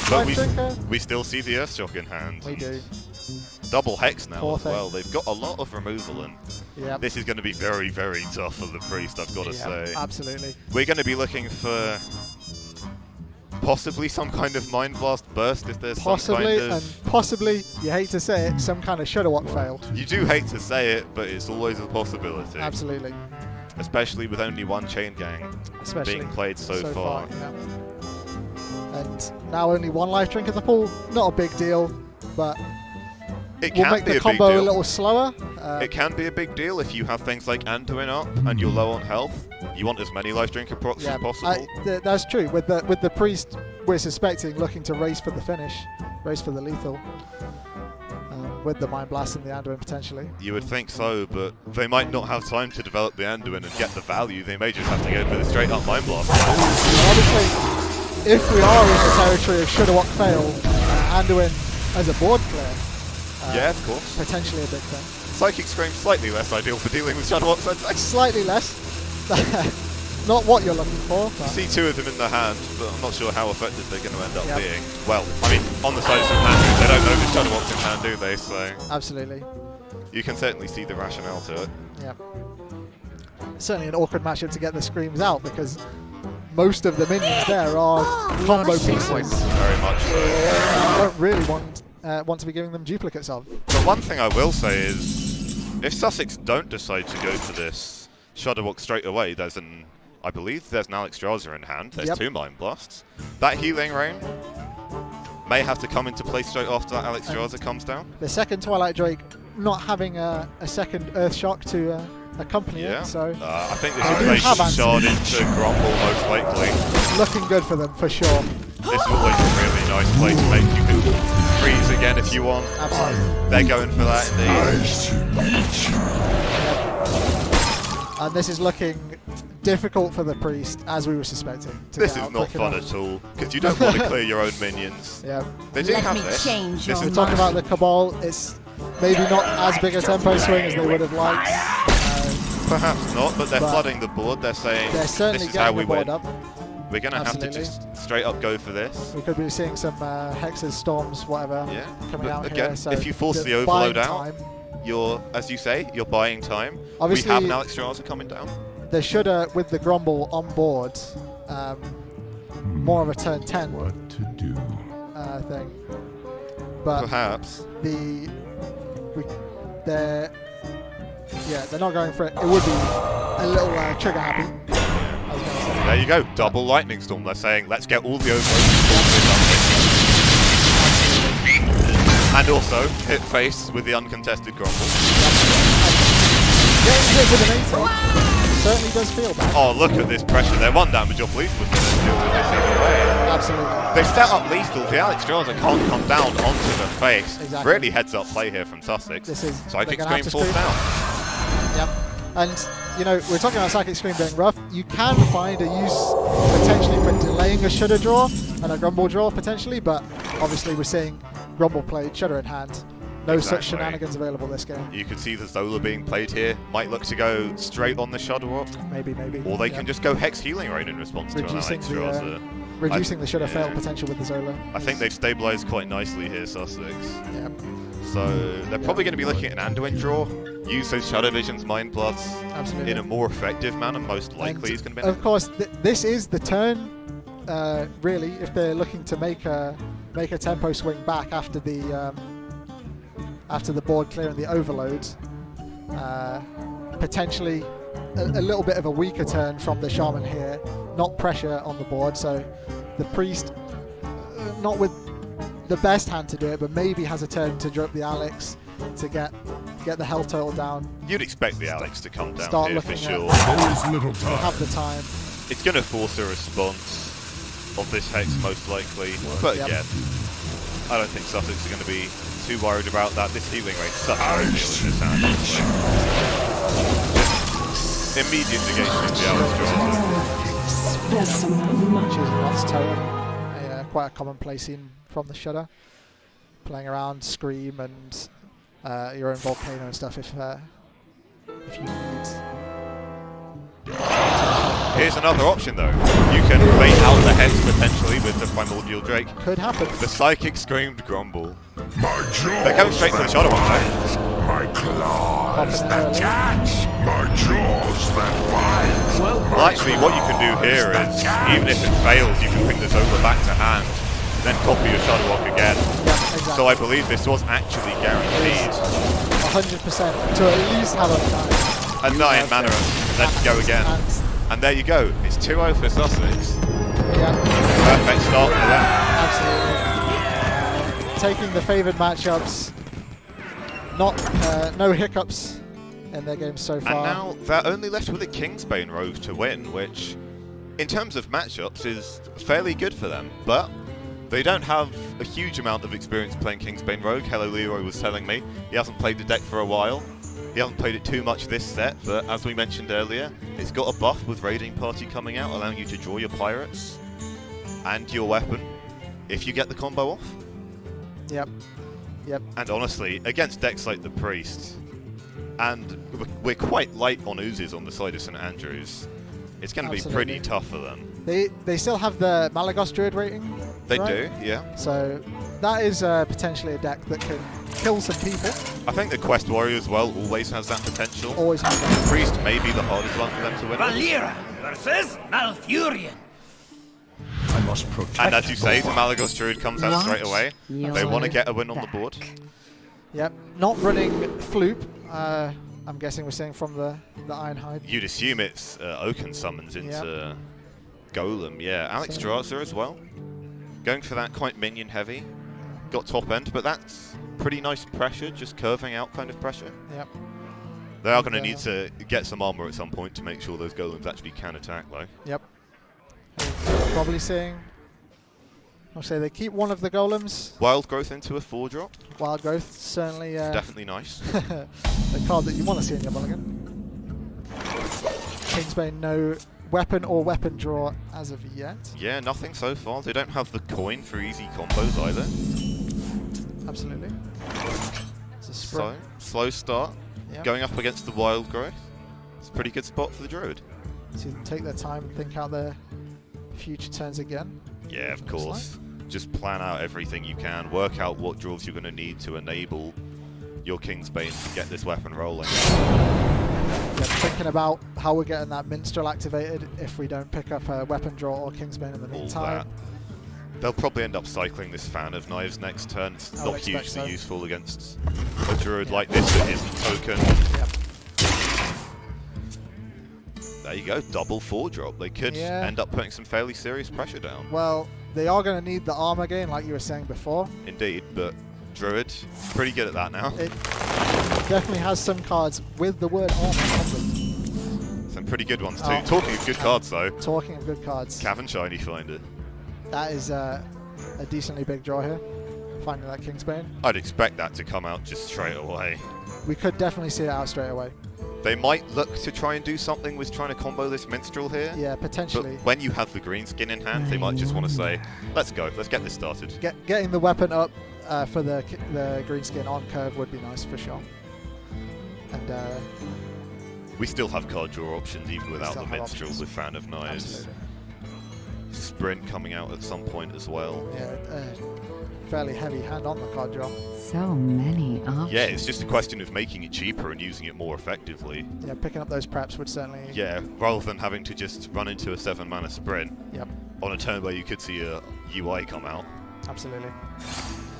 But Drinker. we still see the Earthshock in hand. We do. Double Hex now Poor as well. They've got a lot of removal, and Yeah. this is going to be very, very tough for the Priest, I've got to say. Absolutely. We're going to be looking for possibly some kind of Mind Blast burst if there's some Possibly, kind of... and possibly, you hate to say it, some kind of Shudderwock failed. You do hate to say it, but it's always a possibility. Absolutely. Especially with only one Chain Gang Especially being played so far. Yeah. And now only one life drink in the pool. Not a big deal, but It we'll can make be the a big combo a deal. little slower. It can be a big deal if you have things like Anduin up and you're low on health. You want as many life drink procs as possible. That's true. With the priest, we're suspecting looking to race for the finish, race for the lethal. With the Mind Blast and the Anduin potentially. You would think so, but they might not have time to develop the Anduin and get the value. They may just have to go for the straight up Mind Blast. Obviously, if we are in the territory of Shudderwock fail, Anduin as a board player, Yeah, of course. potentially a big thing. Psychic Scream slightly less ideal for dealing with Shudderwocks, I'd say. Slightly less. Not what you're looking for. But See 2 of them in the hand, but I'm not sure how effective they're going to end up Yep. being. Well, I mean, on the side of St. Andrews, they don't know the Shudderwocks in hand, do they? So absolutely. you can certainly see the rationale to it. Yeah. Certainly an awkward matchup to get the screams out because most of the minions there are combo pieces. Very much so. You don't really want to be giving them duplicates of. But one thing I will say is, if Sussex don't decide to go for this Shudderwock straight away, I believe there's an Alexstrasza in hand. There's 2 Mind Blasts. That Healing Rain may have to come into play straight after that Alexstrasza comes down. The second Twilight Drake not having a second Earth Shock to accompany Yeah. it, so I think this They is do placed have answers. Shard into Grumble most likely. looking good for them for sure. This is always a really nice play to make. You can freeze again if you want. Absolutely. They're going for that indeed. Nice to meet you. And this is looking difficult for the priest, as we were suspecting. to This get is out not quick fun enough. at all, because you don't want to clear your own minions. Yeah. They do Let have me this. change This your is We're talking about the Cabal. It's maybe not as big a tempo swing as they would have liked. Perhaps not, but they're But flooding the board. They're saying They're certainly this is how getting we the board win. up. We're going to have to Absolutely. just straight up go for this. We could be seeing some hexes, storms, whatever Yeah. coming But out again, here. So if you force the buying overload out, time, you're, as you say, you're buying time. Obviously- we have an Alexstrasza coming down. they should with the Grumble on board, more of a turn 10 What to do? thing. But Perhaps. they're not going for it. It would be a little trigger happy. I was gonna say. There you go. Double Lightning Storm. They're saying, let's get all the overloads. And also, hit face with the uncontested Grumble. Getting hit with an 80 certainly does feel bad. Oh, look at this pressure there. 1 damage off lethal was going to deal with this either way. Absolutely. They set up lethal. The Alexstrasza can't come down onto the face. Exactly. Really heads up play here from Sussex. This is Psychic they're gonna Scream have to falls scream. down. Yep. And, you know, we're talking about Psychic Scream being rough. You can find a use potentially for delaying a Shudder draw and a Grumble draw potentially, but obviously we're seeing Grumble play Shudder in hand. No such shenanigans available this game. You can see the Zola being played here. Might look to go straight on the Shudder Walk. Maybe. Or they can just go Hex Healing Rain in response to an Alex Strasser. Reducing the should have failed potential with the Zola. I think they've stabilised quite nicely here, Sussex. Yep. So they're probably going to be looking at an Anduin draw. Use those Shadow Visions, Mind Bloods in a more effective manner. Most likely he's going to be. Of course, this is the turn. Really, if they're looking to make a tempo swing back after the board clearing the overload, potentially a little bit of a weaker turn from the Shaman here, not pressure on the board. So the Priest, not with the best hand to do it, but maybe has a turn to drop the Alex to get the health total down. You'd expect the Alex to come down Start here for looking sure. They'll have the time. It's going to force a response of this Hex most likely, but again, I don't think Sussex are going to be too worried about that. This healing rate is such a great deal in this hand. Just immediate negation of the Alex draw. Choosing Rot's Totem, quite a commonplace scene from the Shudder. Playing around Scream and your own Volcano and stuff if you need. Here's another option though. You can bait out the Hex potentially with the Primordial Drake. Could happen. The Psychic Screamed Grumble. They're going straight to the Shadow one though. My claws that catch, my jaws that bite. Well, actually, what you can do here is, even if it fails, you can bring the Zola back to hand, then copy your Shadow Walk again. Yeah, exactly. So I believe this was actually guaranteed. 100% to at least have a 9 mana, and then go again. And there you go. It's 2-0 for Sussex. Yeah. Perfect start for them. Absolutely. Taking the favoured matchups. No hiccups in their games so far. And now they're only left with a Kingsbane Rogue to win, which, in terms of matchups, is fairly good for them. But they don't have a huge amount of experience playing Kingsbane Rogue. Hello Leroy was telling me. He hasn't played the deck for a while. He hasn't played it too much this set, but as we mentioned earlier, it's got a buff with Raiding Party coming out, allowing you to draw your Pirates and your weapon if you get the combo off. Yep. And honestly, against decks like the Priest, and we're quite light on oozes on the side of St. Andrews, it's going to be pretty tough for them. They still have the Malagos Druid rating. They right? do, yeah. So that is potentially a deck that can kill some people. I think the Quest Warrior as well always has that potential. Always has that. The Priest may be the hardest one for them to win. Valera versus Malfurion. I must protect. And as you say, the Malagos Druid comes out straight away. They want to get a win on the board. Yep. Not running Floop. I'm guessing we're saying from the Ironhide. You'd assume it's Oaken summons into Golem. Yeah, Alex Strasser as well. Going for that quite minion heavy. Got top end, but that's pretty nice pressure, just curving out kind of pressure. Yep. They are going to need to get some armor at some point to make sure those golems actually can attack though. Yep. Probably saying, I'll say they keep one of the golems. Wild Growth into a 4-drop. Wild Growth, certainly. Definitely nice. The card that you want to see in your mulligan. Kingsbane, no weapon or weapon draw as of yet. Yeah, nothing so far. They don't have the coin for easy combos either. Absolutely. It's a sprint. So, slow start. Yep. Going up against the Wild Growth. It's a pretty good spot for the Druid. So take their time and think out their future turns again. Yeah, of course. Just plan out everything you can. Work out what draws you're going to need to enable your Kingsbane to get this weapon rolling. Thinking about how we're getting that Minstrel activated if we don't pick up a weapon draw or Kingsbane in the meantime. They'll probably end up cycling this Fan of Knives next turn. It's not hugely useful against a Druid like this that isn't token. Yep. There you go, double 4-drop. They could end up putting some fairly serious pressure down. Well, they are going to need the armor gain, like you were saying before. Indeed, but Druid, pretty good at that now. It definitely has some cards with the word armor on them. Some pretty good ones too. Talking of good cards though. Talking of good cards. Cavern Shiny Finder. That is a decently big draw here, finding that Kingsbane. I'd expect that to come out just straight away. We could definitely see it out straight away. They might look to try and do something with trying to combo this Minstrel here. Yeah, potentially. But when you have the green skin in hand, they might just want to say, let's go, let's get this started. Getting the weapon up for the greenskin on curve would be nice for sure. And we still have card draw options even without still the have minstrel options. with Fan of Knives. Absolutely. Sprint coming out at some point as well. Yeah, fairly heavy hand on the card draw. So many options. Yeah, it's just a question of making it cheaper and using it more effectively. Yeah, picking up those preps would certainly. Yeah, rather than having to just run into a 7-mana sprint Yep, on a turn where you could see a UI come out. absolutely.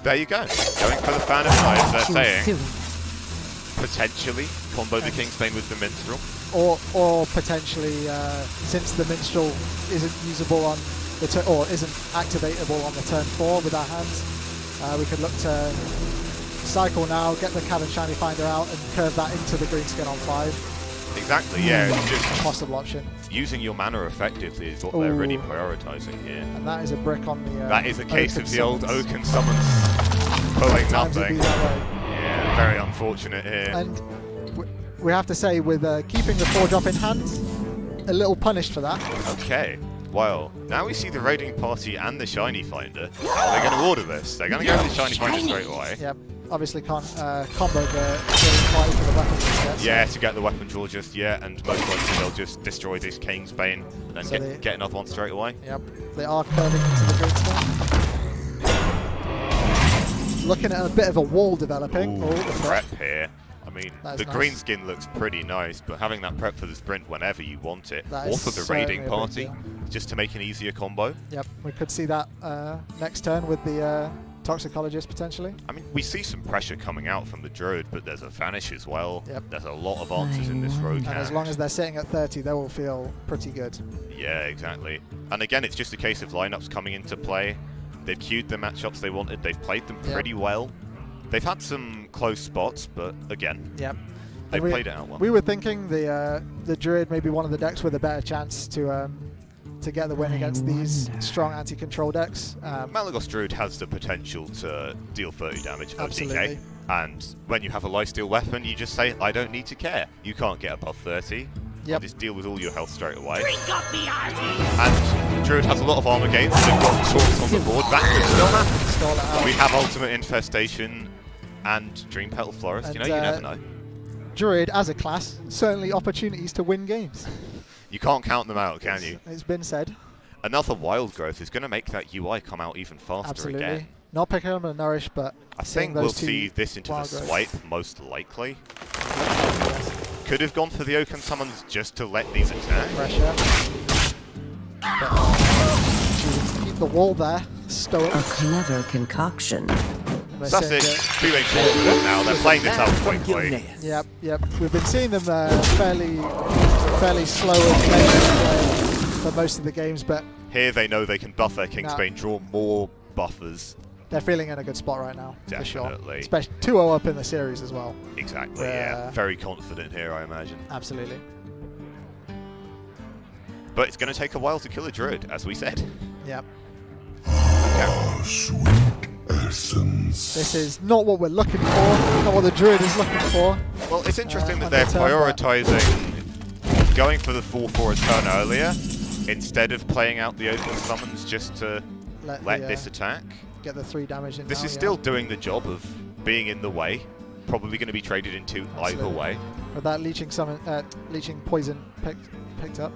There you go. Going for the Fan of Knives, they're saying. Soon. Potentially combo the Kingsbane with the Minstrel. Or potentially, since the minstrel isn't usable on the or isn't activatable on the turn 4 with our hands, we could look to cycle now, get the Cavern Shiny Finder out, and curve that into the greenskin on 5. Exactly, yeah. It's just A possible option. using your mana effectively is what they're really prioritising here. And that is a brick on the. That is a case Oaken of the old summons. Oaken Summons pulling Times it'd be nothing. that way. Yeah, very unfortunate here. And we have to say, with keeping the 4-drop in hand, a little punished for that. Okay, well, now we see the raiding party and the Shiny Finder. How are they going to order this? They're going to go with the Shiny Finder straight away. Yep, obviously can't combo the party for the weapon just yet. Yeah, to get the weapon draw just yet, and most likely they'll just destroy this Kingsbane and then So get another one straight away. Yep, they are curving into the greenskin. Looking at a bit of a wall developing. Ooh, Oh, the prep here. I mean, That is the nice. green skin looks pretty nice, but having that prep for the sprint whenever you want it, That or is for the certainly raiding a big party, deal. just to make an easier combo. Yep, we could see that next turn with the Toxicologist potentially. I mean, we see some pressure coming out from the Druid, but there's a Vanish as well. Yep. There's a lot of answers in this road And as long as they're sitting at 30, they will feel pretty good. Yeah, exactly. And again, it's just a case of lineups coming into play. They've queued the matchups they wanted. They've played them Yep. pretty well. They've had some close spots, but again, Yep. they've And played it out well. We were thinking the Druid may be one of the decks with a better chance to get the win I against these wonder. strong anti-control decks. Malagos Druid has the potential to deal 30 damage Absolutely. OTK. And when you have a lifesteal weapon, you just say, I don't need to care. You can't get above 30. I'll Yep. just deal with all your health straight away. Drink up me arty! And Druid has a lot of armor gains. They've got taunts on the board. That could still happen. Stall it out. We have Ultimate Infestation and Dream Petal Florist. And, You know, you never know. Druid as a class, certainly opportunities to win games. You can't count them out, can you? It's been said. Another Wild Growth is going to make that UI come out even faster Absolutely. again. Not picking them a Nourish, but I seeing think we'll those two see this into the Wild Growths. swipe, most likely. Could have gone for the Oaken Summons just to let these attack. Pressure. But choosing to keep the wall there. Stoic. A clever concoction. We're seeing Sussex, that- feeling confident now. They're playing this out quickly. Yep, yep. We've been seeing them fairly slow and playing for most of the games, but Here they know they can buff their Kingsbane, draw more buffers. they're feeling in a good spot right now, for sure. Definitely. Especially 2-0 up in the series as well. Exactly, yeah. Very confident here, I imagine. Absolutely. But it's going to take a while to kill a Druid, as we said. Yep. Sweet essence. This is not what we're looking for, not what the Druid is looking for. Well, it's interesting that on they're the turn, but- prioritising going for the 4-4 a turn earlier instead of playing out the Oaken Summons just to Let let the, this attack. Get the 3 damage in This now, is yeah. still doing the job of being in the way. Probably going to be traded into either Absolutely. way. With that leeching poison picked up.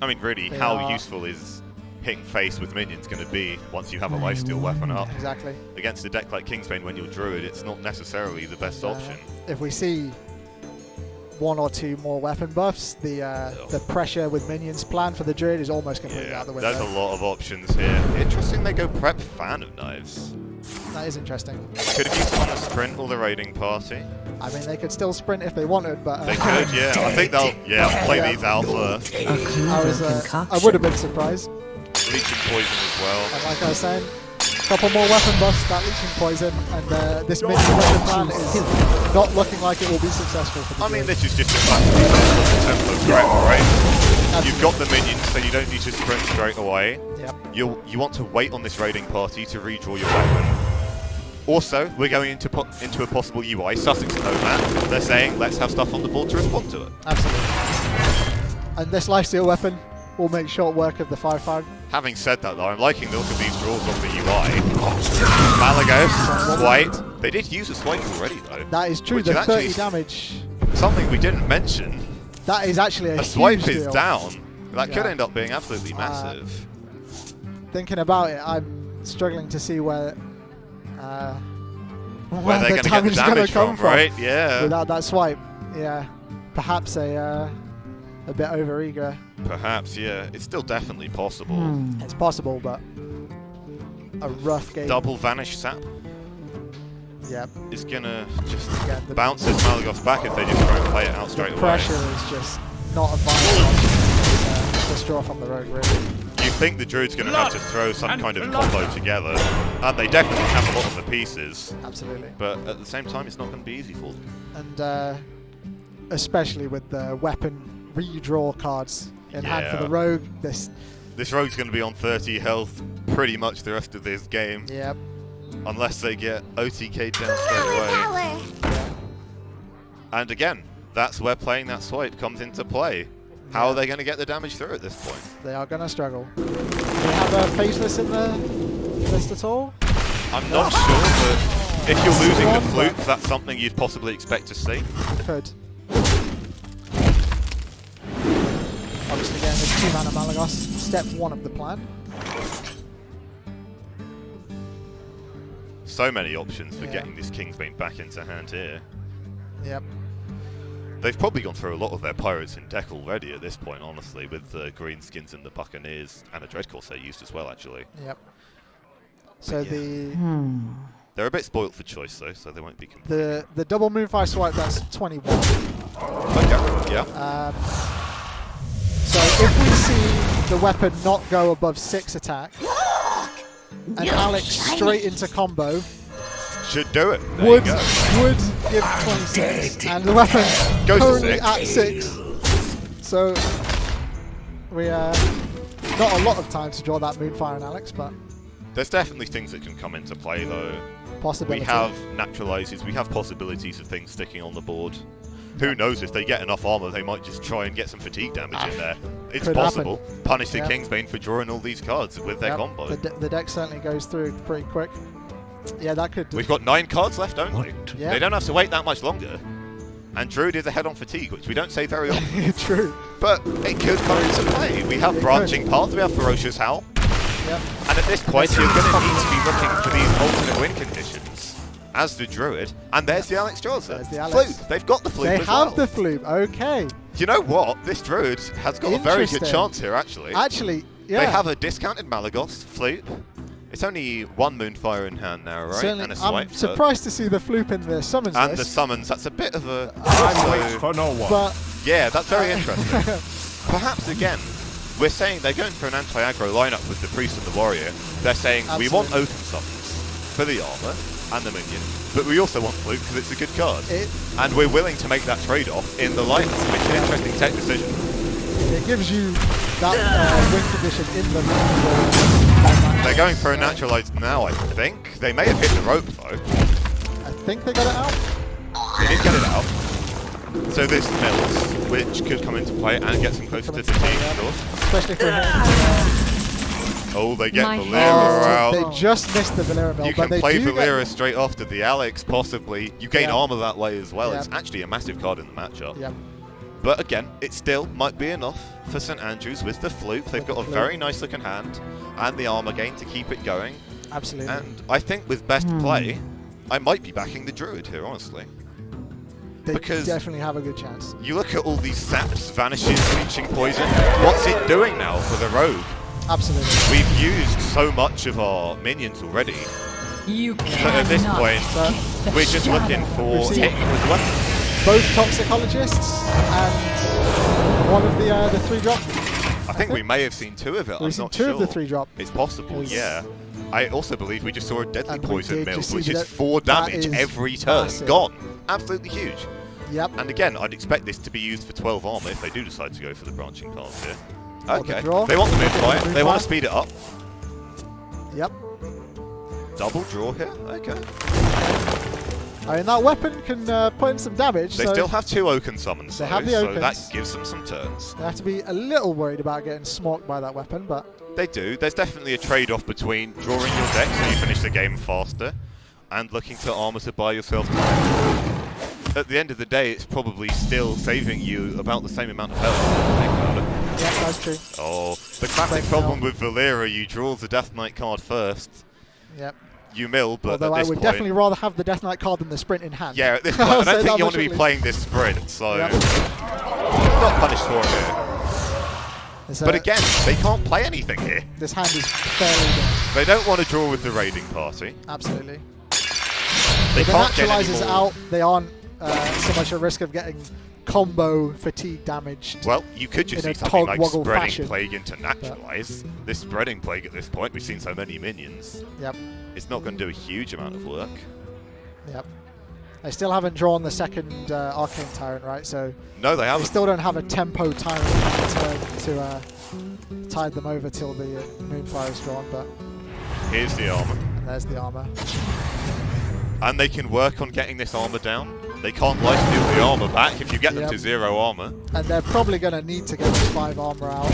I mean, really, They how are- useful is hitting face with minions going to be once you have a lifesteal weapon up? Exactly. Against a deck like Kingsbane, when you're Druid, it's not necessarily the best option. If we see 1 or 2 more weapon buffs, the pressure with minions plan for the Druid is almost completely Yeah, out the window. there's a lot of options here. Interesting they go prep Fan of Knives. That is interesting. Could have used it on the sprint or the raiding party. I mean, they could still sprint if they wanted, but They could, yeah. I think they'll play Yeah. these out first. A I clever I concoction. would have been surprised. Leeching Poison as well. And like I was saying, a couple more weapon buffs, that leeching poison, and this minion weapon plan is not looking like it will be successful for the I mean, Druid. this is just a classic example of the tempo grab, right? You've got the minions, so you don't need to sprint straight away. Yep. You want to wait on this raiding party to redraw your weapon. Also, we're going into a possible UI. Sussex know that. They're saying, let's have stuff on the board to respond to it. Absolutely. And this lifesteal weapon will make short work of the 5-5 Having said that, though, I'm liking the look of these draws on the UI. Malagos, Swipe. They did use a Swipe already, though. That is true, which the is 30 damage. Something we didn't mention. That is actually a Swipe huge is deal. down. That could end up being absolutely massive. Thinking about it, I'm struggling to see where they're going to get the damage from, right? Yeah. Without that swipe, yeah. Perhaps a bit over-eager. Perhaps, yeah. It's still definitely possible. It's possible, but a rough game. Double Vanish Sap. Yep. Is going to just bounce this Malagos back if they just try and play it out straight away. Pressure is just not a viable option to draw from the rogue, really. You think the Druid's going to have to throw some kind of combo together, and they definitely have a lot of the pieces. Absolutely. But at the same time, it's not going to be easy for them. And especially with the weapon redraw cards in hand for the rogue, this rogue's going to be on 30 health pretty much the rest of this game. Yep. Unless they get OTK'd down straight away. Yeah. And again, that's where playing that swipe comes into play. How are they going to get the damage through at this point? They are going to struggle. Do we have a Faceless in the list at all? I'm not sure, but if you're losing the flute, that's something you'd possibly expect to see. Could. Obviously getting this 2-mana Malagos, step 1 of the plan. So many options for getting this Kingsbane back into hand here. Yep. They've probably gone through a lot of their pirates in deck already at this point, honestly, with the Greenskins and the Buccaneers, and a Dread Corsair used as well, actually. Yep. So they're a bit spoilt for choice, though, so they won't be complaining. the double Moonfire swipe, that's 21. Okay, yeah. So if we see the weapon not go above 6 attack, and Alex straight into combo, should do it. Would give 26, and the weapon goes currently to at 6. So we not a lot of time to draw that Moonfire and Alex, but there's definitely things that can come into play, though. Possibility. We have naturalizes, we have possibilities of things sticking on the board. Who knows, if they get enough armor, they might just try and get some fatigue damage in there. It's possible. Happen. Punish the Kingsbane for drawing all these cards with their combo. The deck certainly goes through pretty quick. Yeah, that could. We've got 9 cards left only. Yeah. They don't have to wait that much longer. And Druid is ahead on fatigue, which we don't say very often. True. But it could come into play. We have Branching Path, we have Ferocious Howl. Yep. And at this point, you're going to need to be looking for these alternate win conditions as the Druid. And there's the Alex Jaws. There's the Alex. Flute. They've got the Flute They as have well. the Flute. Okay. You know what? This Druid has got a very good chance here, actually. Actually, yeah. They have a discounted Malagos, Flute. It's only 1 Moonfire in hand now, right? Certainly, and a swipe. I'm surprised to see the Floop in the summons and list. the summons, that's a bit of a... for no one. But yeah, that's very interesting. Perhaps, again, we're saying they're going for an anti-aggro lineup with the Priest and the Warrior. They're saying, we want Oaken Summons for the armor and the minion, but we also want Flute because it's a good card. And we're willing to make that trade-off in the lineup, which is an interesting tech decision. It gives you that win condition in the... They're going for a naturalized now, I think. They may have hit the rope, though. I think they got it out. They did get it out. So this Mills, which could come into play and get them close to the team, of course. Especially for him. Oh, they get Valera out. They just missed the Valera mill. You can play Valera straight after the Alex, possibly. You gain armor that way as well. It's actually a massive card in the matchup. Yep. But again, it still might be enough for St. Andrews with the Flute. They've got a very nice looking hand and the armor gain to keep it going. Absolutely. And I think with best play, I might be backing the Druid here, honestly. They because definitely have a good chance. You look at all these saps, vanishes, reaching poison. What's it doing now for the Rogue? Absolutely. We've used so much of our minions already. You but at this point, we're just looking for hitting with weapons. Both Toxicologists and one of the 3-drop. I think we may have seen 2 of it. We've seen 2 of the 3-drop. It's possible, yeah. I also believe we just saw a Deadly Poison Mill, which is that 4 damage every turn. Massive. Gone. Absolutely huge. Yep. And again, I'd expect this to be used for 12 armor if they do decide to go for the branching paths here. Okay. They want the Moonfire. They want to speed it up. Yep. Double draw here. Okay. I mean, that weapon can put in some damage. They still have 2 Oaken summons, They though, have the so Okens. that gives them some turns. They have to be a little worried about getting smoked by that weapon, but... They do. There's definitely a trade-off between drawing your deck so you finish the game faster and looking to armor to buy yourself time. At the end of the day, it's probably still saving you about the same amount of health. If you think about it. Yeah, that's true. Oh, the classic problem with Valera, you draw the Death Knight card first. Yep. You mill, but although at this I would point, definitely rather have the Death Knight card than the sprint in hand. Yeah, at this point, I don't think you want to be least. playing this sprint, so Yep. not punished for it here. But again, they can't play anything here. This hand is fairly good. They don't want to draw with the raiding party. Absolutely. They If it can't get any naturalizes more. out, they aren't so much at risk of getting combo fatigue damaged. Well, you could just in see a something like tog-woggle spreading fashion. plague into naturalize. This spreading plague at this point, we've seen so many minions. Yep. It's not going to do a huge amount of work. Yep. They still haven't drawn the second Arcane Tyrant, right? So No, they they haven't. still don't have a tempo Tyrant in turn to tide them over till the Moonfire is drawn, but Here's the armor. and there's the armor. And they can work on getting this armor down. They can't lifesteal the armor back if you get them Yep. to 0 armor. And they're probably going to need to get this 5 armor out.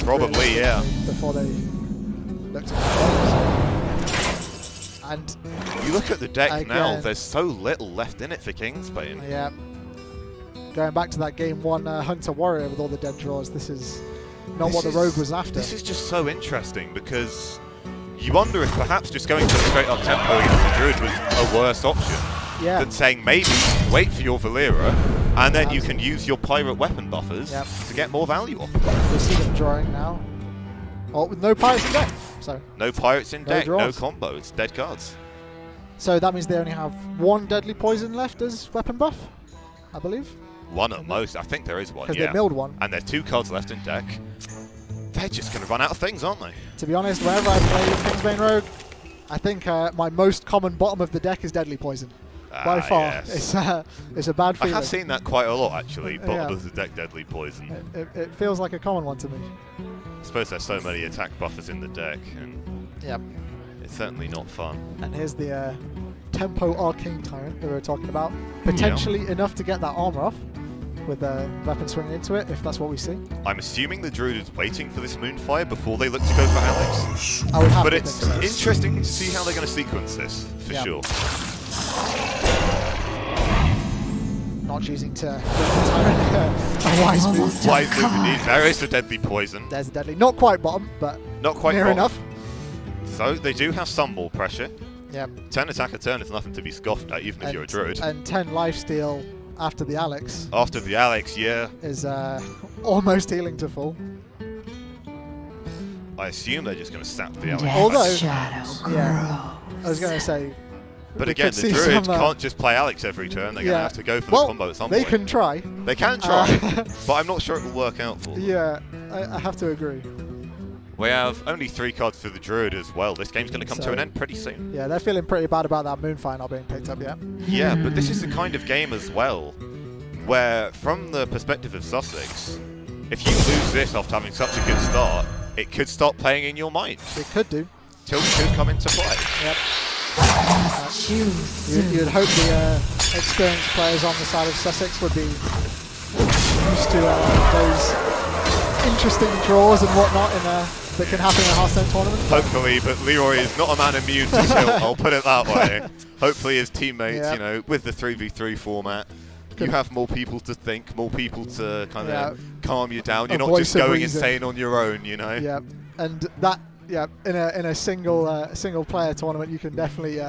Probably, yeah. Before they look to move. And You look at the deck now, Again. there's so little left in it for Kingsbane. yeah, going back to that game 1 Hunter Warrior with all the dead draws, this is not what the Rogue was after. This is just so interesting because you wonder if perhaps just going for a straight up tempo against the Druid was a worse option Yeah. than saying maybe wait for your Valera and then you can use your pirate weapon buffers Yep. to get more value off of it. We see them drawing now. Oh, with no pirates in deck. No pirates in No deck, no draws. combo, it's dead cards. So that means they only have 1 deadly poison left as weapon buff, I believe. One at most, I think there is one, Because yeah. they milled 1. And there's 2 cards left in deck. They're just going to run out of things, aren't they? To be honest, whenever I play Kingsbane Rogue, I think my most common bottom of the deck is deadly poison. By far. Yes. It's a bad I feeling. have seen that quite a lot, actually. Bottom Yeah. of the deck, deadly poison. It feels like a common one to me. I suppose there's so many attack buffers in the deck, and Yep. it's certainly not fun. And here's the Tempo Arcane Tyrant that we were talking about. Potentially enough to get that armor off with a weapon swinging into it, if that's what we see. I'm assuming the Druid is waiting for this Moonfire before they look to go for Alex. I would have But to it's think so. interesting to see how they're going to sequence this, for Yeah. sure. Not choosing to give the Tyrant a wise move. Wise move indeed. There is the deadly poison. There's the deadly. Not quite bottom, but Not quite near bottom. enough. So they do have some more pressure. Yep. 10 attack a turn is nothing to be scoffed at, even if you're a Druid. And 10 lifesteal after the Alex After the Alex, yeah. is almost healing to full. I assume they're just going to sap the Alex. Although- shadow Yeah. I was going to say, But we again, could the see Druid some, can't just play Alex every turn. They're going to have to go for well, the combo at some they point. can try. They can try, but I'm not sure it will work out for them. Yeah, I have to agree. We have only 3 cards for the Druid as well. This game's going to come to So- an end pretty soon. Yeah, they're feeling pretty bad about that Moonfire not being picked up yet. Yeah, but this is the kind of game as well where, from the perspective of Sussex, if you lose this after having such a good start, it could start playing in your mind. It could do. Tilt could come into play. Yep. You'd hope the experienced players on the side of Sussex would be used to those interesting draws and whatnot that can happen in a Hearthstone tournament. Hopefully, but Leroy is not a man immune to tilt, I'll put it that way. Hopefully his teammates, Yeah. you know, with the 3v3 format, you have more people to think, more people to kind of calm you down. You're A not voice just of going reason. insane on your own, you know? Yeah, and that in a single player tournament, you can definitely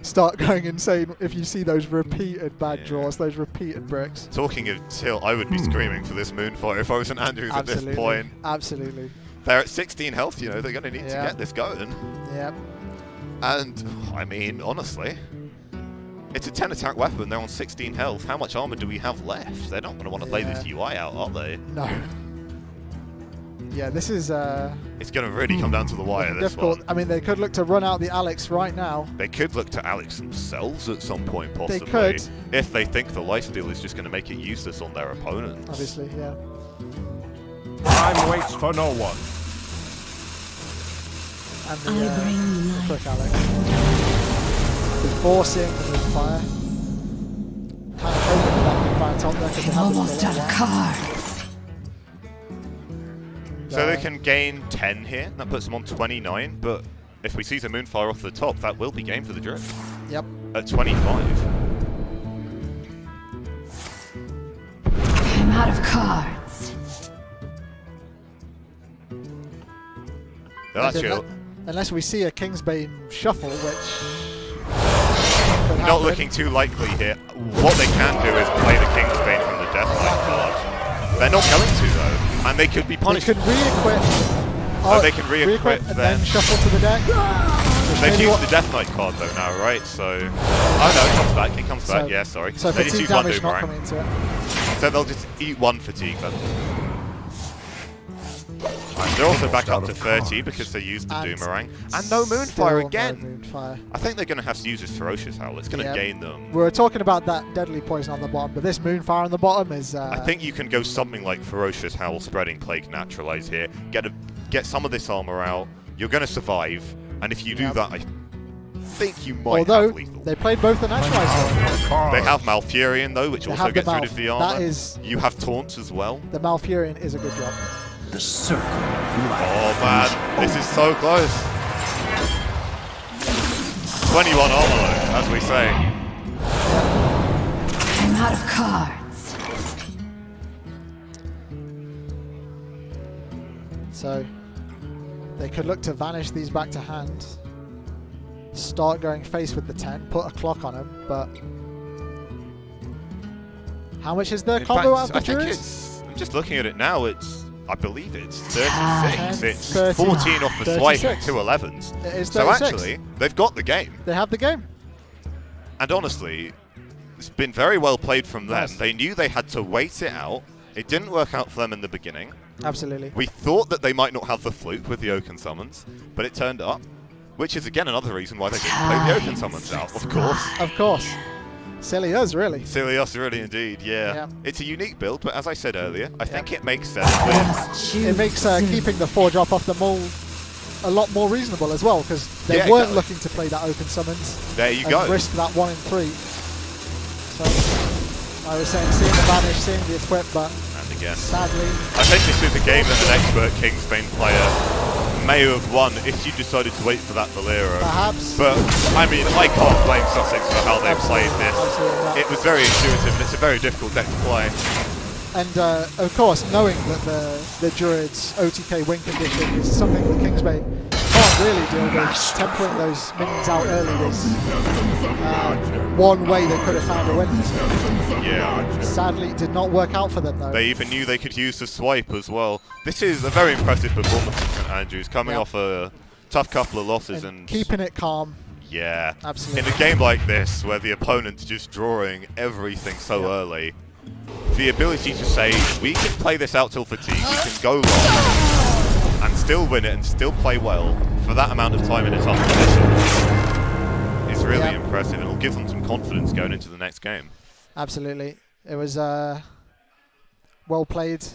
start going insane if you see those repeated bad draws, those repeated bricks. Talking of tilt, I would be screaming for this Moonfire if I was an Andrews at this point. Absolutely. They're at 16 health, you know, they're going to need to get this going. Yep. And, I mean, honestly, it's a 10 attack weapon, they're on 16 health. How much armor do we have left? They're not going to want to play this UI out, are they? No. Yeah, this is It's going to really come down to the wire, this difficult. one. I mean, they could look to run out the Alex right now. They could look to Alex themselves at some point, possibly. They could. If they think the lifesteal is just going to make it useless on their opponents. Obviously, yeah. Time waits for no one. And the quick Alex. He's forcing the fire. Moonfire on top there because they have Almost out of cards. So they can gain 10 here. That puts them on 29. But if we see the Moonfire off the top, that will be game for the Druid. Yep. At 25. I'm out of cards. That's chill. Unless we see a Kingsbane shuffle, which could Not happen. looking too likely here. What they can do is play the Kingsbane from the Death Knight card. They're not going to though, and they could be They punished. could re-equip. Oh, they can re-equip and then shuffle to the deck. They've used the Death Knight card though now, right? So, oh no, it comes back. It comes back. Yeah, sorry. So They just fatigue use one damage not boomerang. coming into it. So they'll just eat one fatigue then. And they're also back up to 30 because they used the Doomerang. And no Moonfire again! No Moonfire. I think they're going to have to use this Ferocious Howl. It's going to gain them. We were talking about that deadly poison on the bottom, but this Moonfire on the bottom is... I think you can go something like Ferocious Howl, Spreading Plague, Naturalize here. Get some of this armor out. You're going to survive. And if you do that, I think you might have lethal. They played both the Naturalizer. They have Malfurion though, which also gets rid of the armor. That is, you have Taunts as well. The Malfurion is a good job. The circle of life. Oh man, this is so close. 21 armor though, as we say. I'm out of cards. So they could look to vanish these back to hand. Start going face with the 10, put a clock on them, but how much is the combo out of the Druids? I'm just looking at it now, I believe it's 36. It's 30, 14 off the swipe and 36. 2 11s. It is 36. So actually, they've got the game. They have the game. And honestly, it's been very well played from them. Nice. They knew they had to wait it out. It didn't work out for them in the beginning. Absolutely. We thought that they might not have the fluke with the Oaken Summons, but it turned up. Which is again another reason why they didn't play the Oaken Summons out, of course. Of course. Silly us, really. Silly us, really, indeed, yeah. Yeah. It's a unique build, but as I said earlier, I think it makes sense. It makes keeping the 4-drop off the mold a lot more reasonable as well, because they Yeah, weren't exactly. looking to play that Open Summons. There you and go. risk that 1 in 3. So, I was saying, seeing the vanish, seeing the equip, but And again. sadly... I think this is a game that an expert Kingsbane player may have won if you decided to wait for that Valero. Perhaps. But, I mean, I can't blame Sussex for how they played this. Absolutely not. It was very intuitive, and it's a very difficult deck to play. And of course, knowing that the Druid's OTK win condition is something that Kingsbane can't really deal with, tempering those minions out early is one way they could have found a win. Yeah. Sadly, it did not work out for them though. They even knew they could use the swipe as well. This is a very impressive performance from St Andrews, coming off a tough couple of losses and keeping it calm. Yeah. Absolutely. In a game like this, where the opponent's just drawing everything so early, the ability to say, we can play this out till fatigue, we can go long, and still win it and still play well for that amount of time in a tough position is really impressive, and it'll give them some confidence going into the next game. Absolutely. It was well played.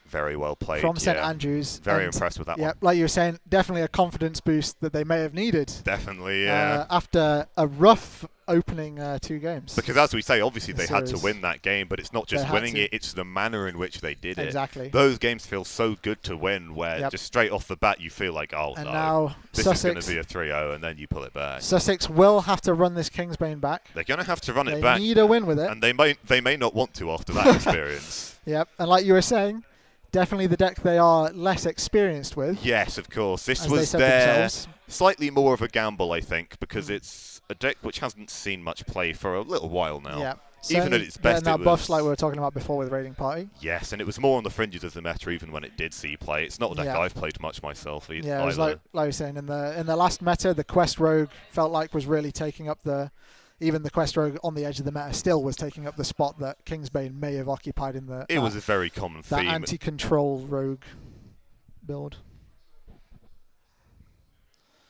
Very well played. From St Andrews. Very impressed with that one. Yeah, like you were saying, definitely a confidence boost that they may have needed. Definitely, yeah. After a rough opening 2 games. Because as we say, obviously they had to Series. win that game, but it's not just winning it, it's the manner in which they did Exactly. it. Those games feel so good to win, where just straight off the bat you feel like, oh and no, now this Sussex, is going to be a 3-0, and then you pull it back. Sussex will have to run this Kingsbane back. They're going to have to run They it back. They need a win with it. And they may not want to after that experience. Yep, and like you were saying, definitely the deck they are less experienced with. Yes, of course. This as was they said their themselves. slightly more of a gamble, I think, because it's a deck which hasn't seen much play for a little while now. Yeah. Even at its best, now it was buffs like we were talking about before with Raiding Party. Yes, and it was more on the fringes of the meta even when it did see play. It's not a deck I've played much myself either. Yeah, it was like you were saying, in the last meta, the Quest Rogue felt like was really taking up even the Quest Rogue on the edge of the meta still was taking up the spot that Kingsbane may have occupied in the... It was a very common that theme. anti-control Rogue build.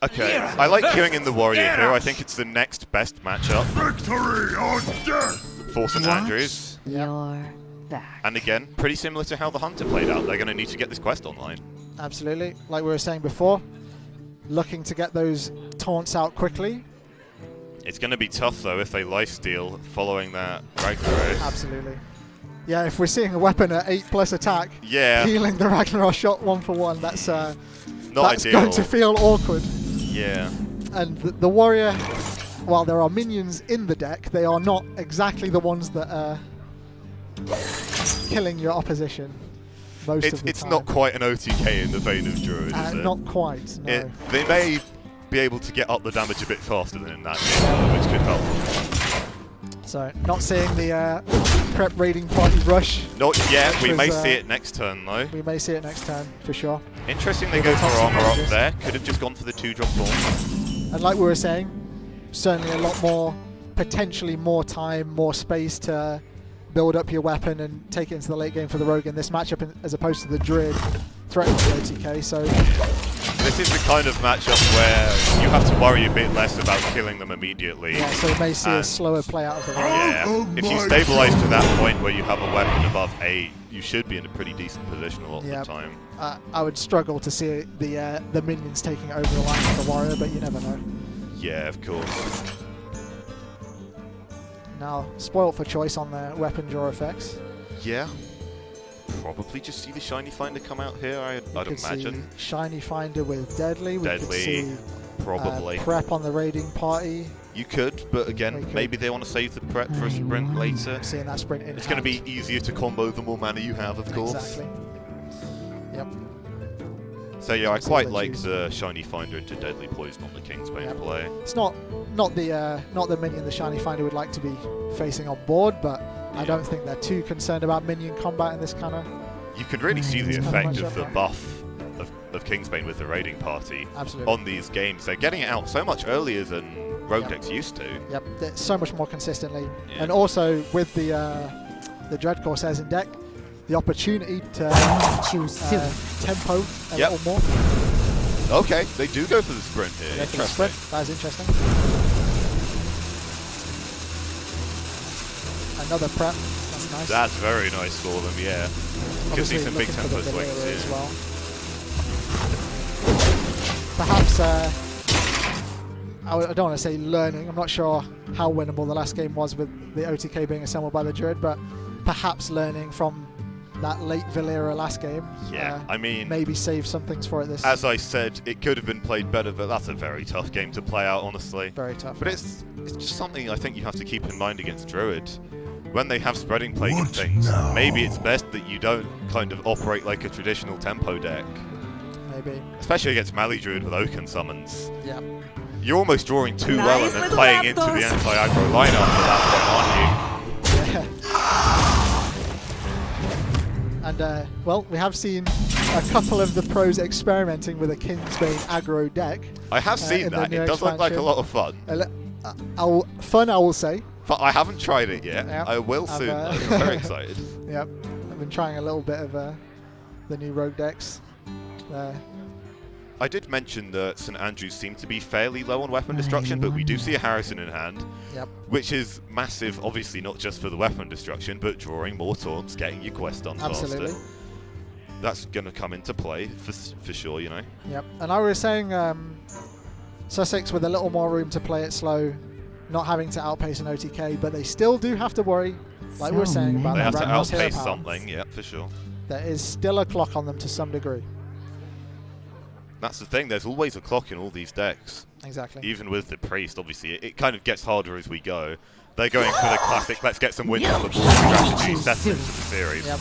Okay, I like queuing in the Warrior here. I think it's the next best matchup. Victory or death! For St Andrews. You're back. And again, pretty similar to how the Hunter played out. They're going to need to get this quest online. Absolutely. Like we were saying before, looking to get those taunts out quickly. It's going to be tough, though, if they lifesteal following that Ragnarok. Absolutely. Yeah, if we're seeing a weapon at 8+ attack, healing the Ragnarok shot 1-for-1, that's that's ideal. going to feel awkward. Yeah. And the warrior, while there are minions in the deck, they are not exactly the ones that are killing your opposition most of the time. It's not quite an OTK in the vein of Druid, is it? Not quite, no. They may be able to get up the damage a bit faster than in that game, which could help. So, not seeing the prep raiding party rush. Not yet. We may see it next turn, though. We may see it next turn, for sure. Interesting they go for armor up there. Could have just gone for the 2-drop thorn. And like we were saying, certainly a lot more, potentially more time, more space to build up your weapon and take it into the late game for the rogue in this matchup, as opposed to the druid threatening the OTK. So this is the kind of matchup where you have to worry a bit less about killing them immediately. Yeah, so we may see a slower play out of the rogue. Yeah, if you stabilize to that point where you have a weapon above 8, you should be in a pretty decent position a lot of the time. I would struggle to see the minions taking over the line of the warrior, but you never know. Yeah, of course. Now, spoiled for choice on the weapon draw effects. Yeah. Probably just see the Shiny Finder come out here, I'd imagine. See Shiny Finder with Deadly. We could see probably. Prep on the raiding party. You could, but again, maybe they want to save the prep for a sprint later. Seeing that sprint in It's going to be easier to combo the more mana you have, of course. Exactly. Yep. So yeah, I quite like the Shiny Finder into Deadly Poison on the Kingsbane play. It's not the minion the Shiny Finder would like to be facing on board, but I don't think they're too concerned about minion combat in this kind of. You can really see the effect of the buff of Kingsbane with the raiding party on these games. They're getting it out so much earlier than rogue decks used to. Yep, so much more consistently, and also with the Dread Corsairs in deck, the opportunity to tempo a little more. Okay, they do go for the sprint here. Interesting. That is interesting. Another prep. That's nice. That's very nice for them, yeah. You can see some big tempo swings here. As well. Perhaps, I don't want to say learning. I'm not sure how winnable the last game was with the OTK being assembled by the Druid, but perhaps learning from that late Valera last game. Yeah, I mean, maybe save some things for it this. As I said, it could have been played better, but that's a very tough game to play out, honestly. Very tough. But it's just something I think you have to keep in mind against Druid. When they have spreading plague and things, maybe it's best that you don't kind of operate like a traditional tempo deck. Maybe. Especially against Mali Druid with Oaken summons. Yep. You're almost drawing too well and then playing into the anti-aggro lineup at that point, aren't you? And, well, we have seen a couple of the pros experimenting with a Kingsbane aggro deck. I have seen that. It does look like a lot of fun. Fun, I will say. But I haven't tried it yet. Yep. I will soon, though. I'm very excited. Yep. I've been trying a little bit of the new rogue decks. I did mention that St. Andrews seemed to be fairly low on weapon destruction, but we do see a Harrison in hand, which is massive, obviously not just for the weapon destruction, but drawing more taunts, getting your quest done faster. That's going to come into play for sure, you know. Yep. And I was saying Sussex with a little more room to play it slow, not having to outpace an OTK, but they still do have to worry, like we were saying, about they that have to outpace something, yeah, for sure. There is still a clock on them to some degree. That's the thing, there's always a clock in all these decks. Exactly. Even with the Priest, obviously, it kind of gets harder as we go. They're going for the classic, let's get some wins on the board strategy, settle into the series. Yep.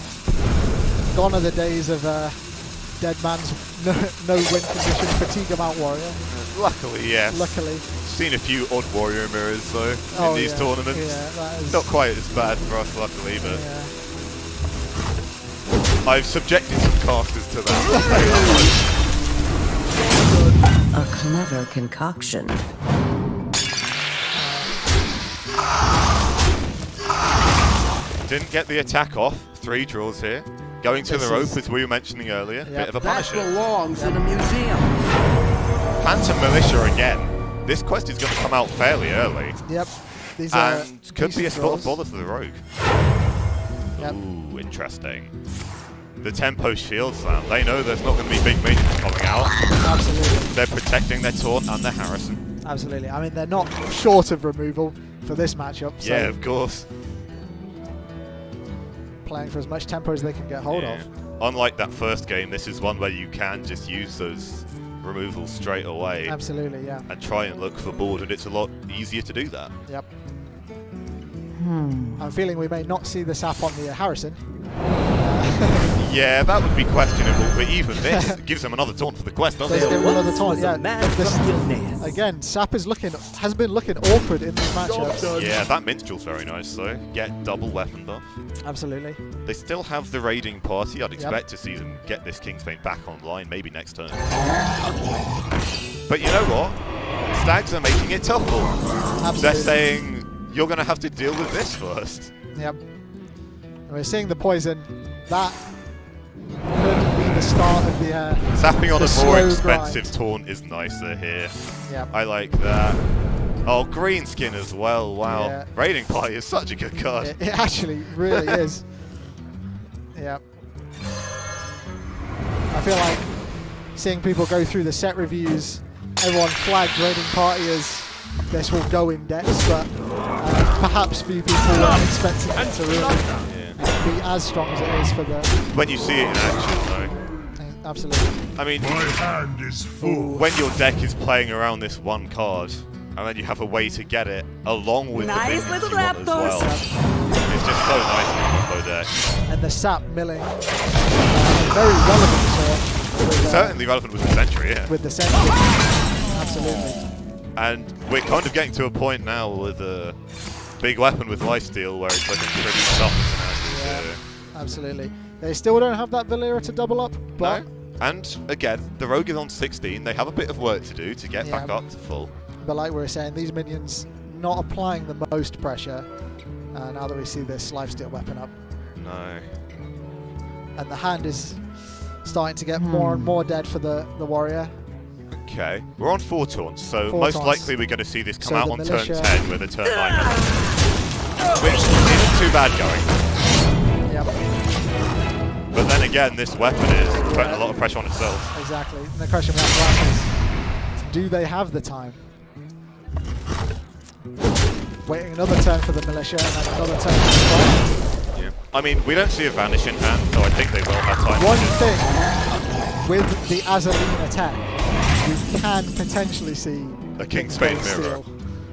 Gone are the days of dead man's no win condition fatigue amount warrior. Luckily, yes. Luckily. Seen a few odd warrior mirrors, though, in these tournaments. Yeah, that is not quite as bad for us, luckily, but I've subjected some casters to that. A clever concoction. Didn't get the attack off. 3 draws here. Going to the rope, as we were mentioning earlier. Bit of a punisher. That belongs in a museum. Phantom Militia again. This quest is going to come out fairly early. Yep. These and could be a spot of bother for the rogue. Yep. Ooh, interesting. The tempo shield slam. They know there's not going to be big minions coming out. Absolutely. They're protecting their taunt and their Harrison. Absolutely. I mean, they're not short of removal for this matchup. So yeah, of course. playing for as much tempo as they can get hold of. Unlike that first game, this is one where you can just use those removals straight away. Absolutely, yeah. And try and look for board, and it's a lot easier to do that. Yep. I'm feeling we may not see the sap on the Harrison. Yeah, that would be questionable, but even this gives them another taunt for the quest, doesn't Does give it? them another taunt, yeah. Again, sap has been looking awkward in these matchups. Yeah, that minstrel's very nice though. Get double weapon buff. Absolutely. They still have the raiding party. I'd expect to see them get this Kingsbane back online, maybe next turn. But you know what? Stags are making it tough for them. Absolutely. They're saying, you're going to have to deal with this first. Yep. And we're seeing the poison. That could be the start of the Sapping on the a more slow expensive grind. taunt is nicer here. Yep. I like that. Oh, green skin as well. Wow. Yeah. Raiding party is such a good card. It actually really is. Yep. I feel like seeing people go through the set reviews, everyone flagged Raiding Party as this will go in decks, but perhaps few people weren't expecting it to really be as strong as it is for the... When you see it in action, though. Absolutely. I mean, My hand is full. when your deck is playing around this one card, and then you have a way to get it along with the minions you want as well, it's just so nice in a combo deck. And the sap milling, very relevant to Certainly relevant with the Sentry, yeah. with the Sentry. Absolutely. And we're kind of getting to a point now with a big weapon with lifesteal where it's looking pretty tough. Yeah, absolutely. They still don't have that Valera to double up, but... No. And again, the Rogue is on 16. They have a bit of work to do to get back up to full. But like we were saying, these minions not applying the most pressure now that we see this lifesteal weapon up. No. And the hand is starting to get more and more dead for the warrior. Okay, we're on 4 taunts, so 4 most taunts. likely we're going to see this come So out the on militia- turn 10 with a turn 9 happens. Which isn't too bad going. Yep. But then again, this weapon is putting a lot of pressure on itself. Exactly. And the question we have to ask is, do they have the time? Waiting another turn for the militia and then another turn for the fight. Yeah. I mean, we don't see a vanish in hand, so I think they will have time. One thing with the Azaleen attack, we can potentially see A Kingsbane mirror. steal.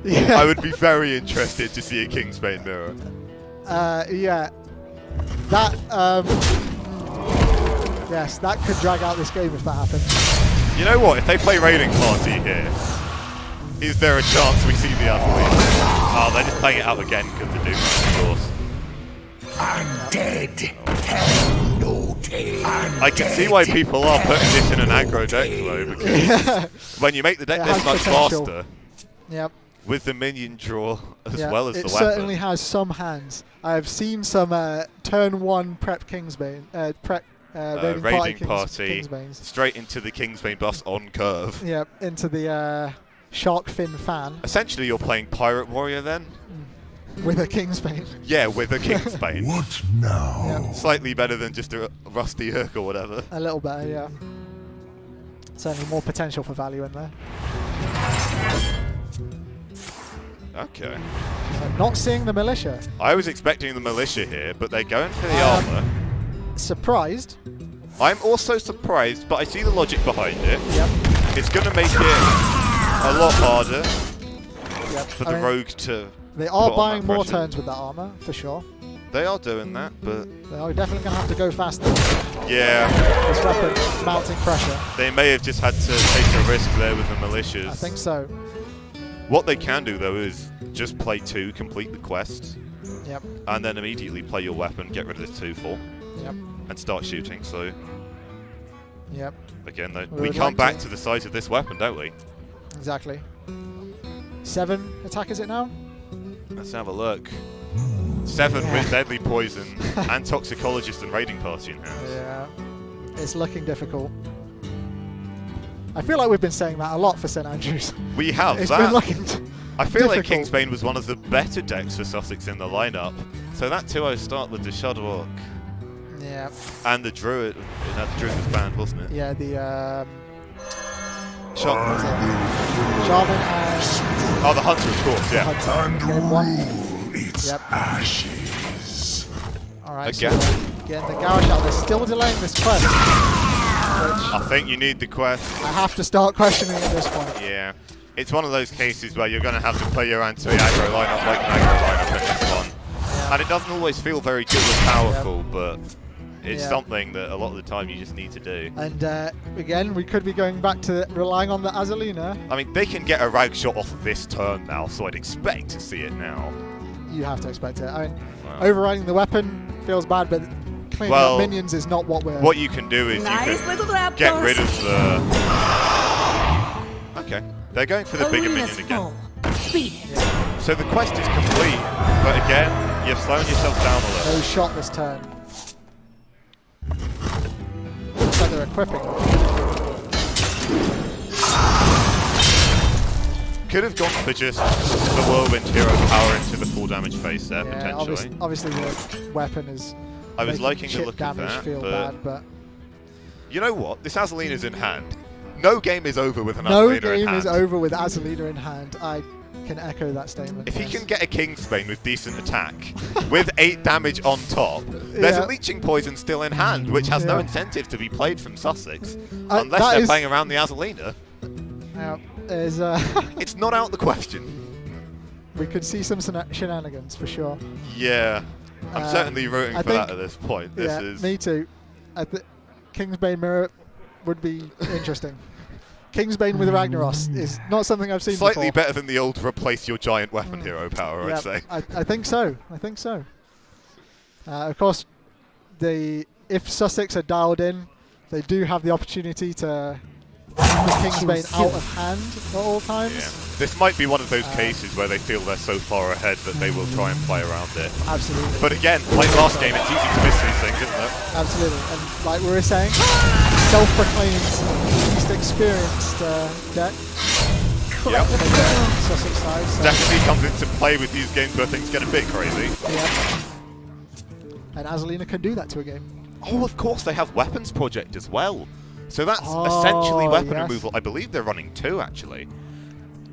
Yeah. I would be very interested to see a Kingsbane mirror. Yeah. That, yes, that could drag out this game if that happens. You know what? If they play Raiding Party here, is there a chance we see the athletes? Oh, they're just playing it out again because they do, of course. I'm dead. Hell no tail. I can see why people are putting this in an aggro deck though, because when you make the deck It this has much potential. faster, Yep. with the minion draw as Yeah, well as the it weapon. certainly has some hands. I've seen some turn 1 prep Kingsbane, Raiding Party, Kingsbanes. straight into the Kingsbane buffs on curve. Yep, into the Shark Fin fan Essentially, you're playing Pirate Warrior then? with a Kingsbane. Yeah, with a Kingsbane. What now? Yep, Slightly better than just a Rusty Hook or whatever. a little better, yeah. Certainly more potential for value in there. Okay. So not seeing the militia. I was expecting the militia here, but they're going for the armor. Surprised. I'm also surprised, but I see the logic behind it. Yep. It's going to make it a lot harder Yep. for I the mean, rogue to they are put on buying that more pressure. turns with that armor, for sure. They are doing that, but They are definitely going to have to go faster. yeah, This weapon mounting pressure. they may have just had to take a risk there with the militias. I think so. What they can do though is just play 2, complete the quest, Yep. and then immediately play your weapon, get rid of this 2/4, Yep. and start shooting. So Yep. again, though, We we would come like back to. to the size of this weapon, don't we? Exactly. 7 attack is it now? Let's have a look. 7 with deadly poison and toxicologist and raiding party in hand. Yeah. It's looking difficult. I feel like we've been saying that a lot for St Andrews. We have It's that. been looking I feel like difficult. Kingsbane was one of the better decks for Sussex in the lineup. So that 2-0 start with the Shudderwalk Yeah. and the Druid. No, the Druid was banned, wasn't it? Yeah, the Shot. Shaman and Oh, the Hunter, of course, yeah. Hunter. And Game 1. rule its Yep. ashes. Alright, Alright, Again. so getting the Garish out. They're still delaying this quest. I think you need the quest. I have to start questioning at this point. Yeah. It's one of those cases where you're going to have to play your anti-aggro lineup like an aggro lineup in this one. Yeah. And it doesn't always feel very good or powerful, but it's something that a lot of the time you just need to do. And again, we could be going back to relying on the Azalina. I mean, they can get a rag shot off of this turn now, so I'd expect to see it now. You have to expect it. I mean, overriding the weapon feels bad, but cleaning up minions is not what we're... What you can do is you can get rid of the... Okay, they're going for the bigger minion again. Yeah. So the quest is complete, but again, you're slowing yourself down a little. No shot this turn. Looks like they're equipping. Could have gone for just the whirlwind hero power into the full damage phase there, potentially. Obviously the weapon is... I was liking the chip look of damage that, feel but... bad, but... You know what? This Azalina's in hand. No game is over with an No Azalina in hand. game is over with Azalina in hand. I can echo that statement. If he can get a Kingsbane with decent attack, with 8 damage on top, there's a Leeching Poison still in hand, which has no incentive to be played from Sussex, unless they're playing around the Azalina. It's not out the question. We could see some shenanigans for sure. Yeah, I'm certainly rooting for that at this point. This is me too. Kingsbane mirror would be interesting. Kingsbane with Ragnaros is not something I've seen before. Slightly better than the old replace your giant weapon hero power, I'd say. I think so. I think so. Of course, if Sussex are dialed in, they do have the opportunity to keep the Kingsbane out of hand at all times. Yeah. This might be one of those cases where they feel they're so far ahead that they will try and play around it. Absolutely. But again, like last game, it's easy to miss these things, isn't it? Absolutely. And like we were saying, self-proclaimed least experienced deck. Yep. Sussex side. So. Definitely comes into play with these games where things get a bit crazy. Yeah. And Azalina can do that to a game. Oh, of course, they have Weapons Project as well. So that's essentially weapon removal. I believe they're running 2, actually.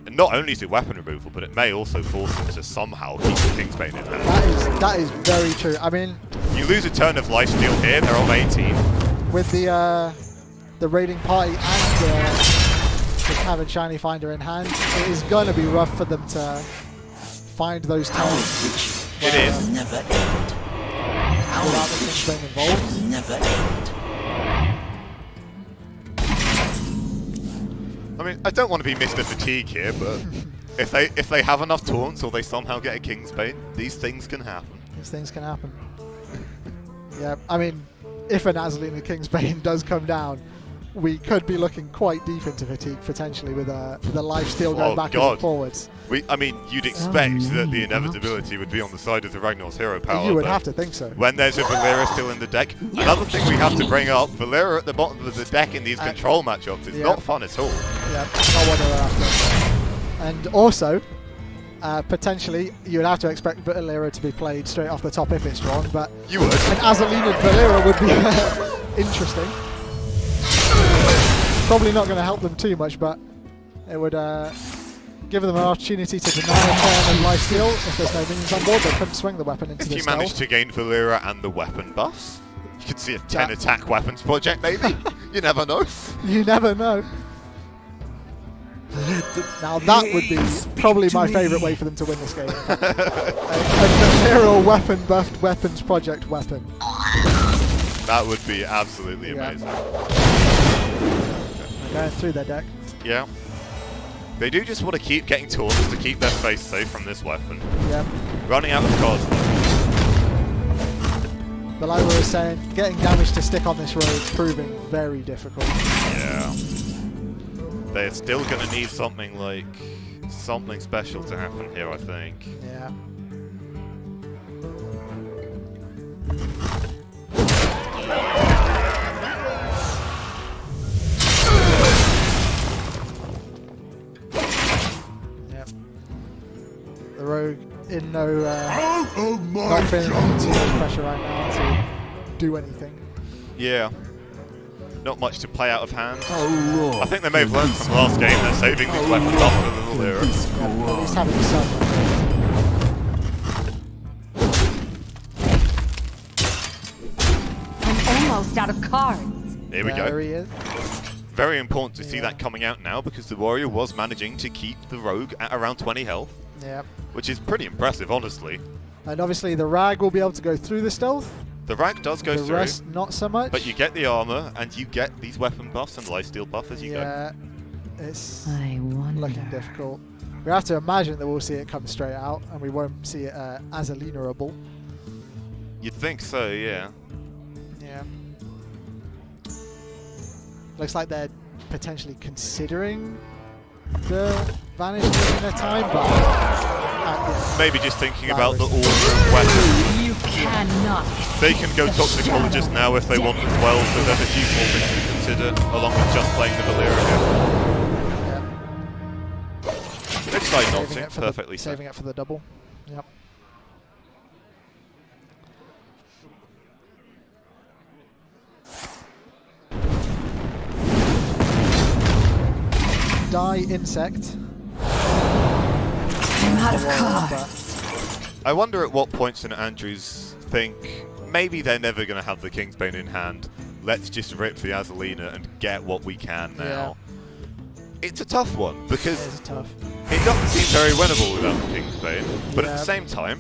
And not only is it weapon removal, but it may also force them to somehow keep the Kingsbane in hand. That is very true. I mean... You lose a turn of lifesteal here, they're on 18. With the raiding party and the Cavern Shiny Finder in hand, it is going to be rough for them to find those turns. It is. Never end. Without the Kingsbane involved. Never end. I mean, I don't want to be Mr. Fatigue here, but if they have enough taunts or they somehow get a Kingsbane, these things can happen. These things can happen. Yeah, I mean, if an Azalina Kingsbane does come down, we could be looking quite deep into Fatigue potentially with a lifesteal going backwards and forwards. I mean, you'd expect that the inevitability would be on the side of the Ragnaros hero power. You would have to think so. When there's a Valera still in the deck. Another thing we have to bring up, Valera at the bottom of the deck in these control matchups is not fun at all. Yeah, not what they're after. And also, potentially, you would have to expect Valera to be played straight off the top if it's drawn, but you would. An Azalina Valera would be interesting. Probably not going to help them too much, but it would give them an opportunity to deny a turn and lifesteal. If there's no minions on board, they couldn't swing the weapon into the If you manage to gain Valera and the weapon buffs, you could see a 10 attack weapons project maybe. You never know. You never know. Now that would be probably my favourite way for them to win this game. A Valera weapon buffed weapons project weapon. That would be absolutely amazing. Going through their deck. Yeah. They do just want to keep getting taunts to keep their face safe from this weapon. Yeah. Running out of cards. But like we were saying, getting damage to stick on this road is proving very difficult. Yeah. They're still going to need something special to happen here, I think. Yeah. The rogue in no not feeling too much pressure right now to do anything. Yeah. Not much to play out of hand. I think they may have learned from last game they're saving these weapons up for the little era. Yeah, at least having some. almost out of cards. Here we There go. he is. Very important to see that coming out now because the warrior was managing to keep the rogue at around 20 health. Yeah. Which is pretty impressive, honestly. And obviously the rag will be able to go through the stealth. The rag does go the through. rest, not so much. But you get the armor and you get these weapon buffs and lifesteal buff as you go. Yeah. It's I wonder. looking difficult. We have to imagine that we'll see it come straight out and we won't see it as Alina-able. You'd think so, yeah. Yeah. Looks like they're potentially considering the Vanish in their time, but maybe just thinking about the order of weapons. You cannot. They can go Toxicologist now if they want as well, so there's a few more things to consider, along with just playing the Valyria. They decide not to, perfectly so. Saving it for the double. Yep. Die insect. I'm out of cards. I wonder at what point St Andrews think maybe they're never going to have the Kingsbane in hand. Let's just rip the Azalina and get what we can now. It's a tough one because it is tough. It doesn't seem very winnable without the Kingsbane, but at the same time,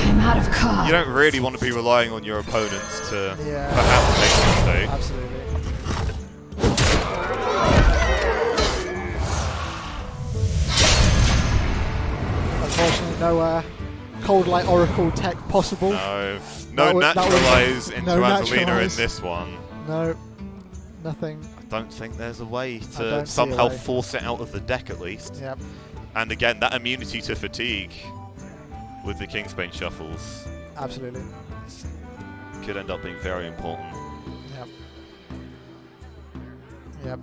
I'm out of cards. you don't really want to be relying on your opponents to perhaps make a mistake. Absolutely. Unfortunately, no Cold Light Oracle tech possible. No naturalize into Azalina in this one. No, nothing. I don't think there's a way to somehow force it out of the deck at least. Yep. And again, that immunity to fatigue with the Kingsbane shuffles. Absolutely. Could end up being very important. Yep. Yep.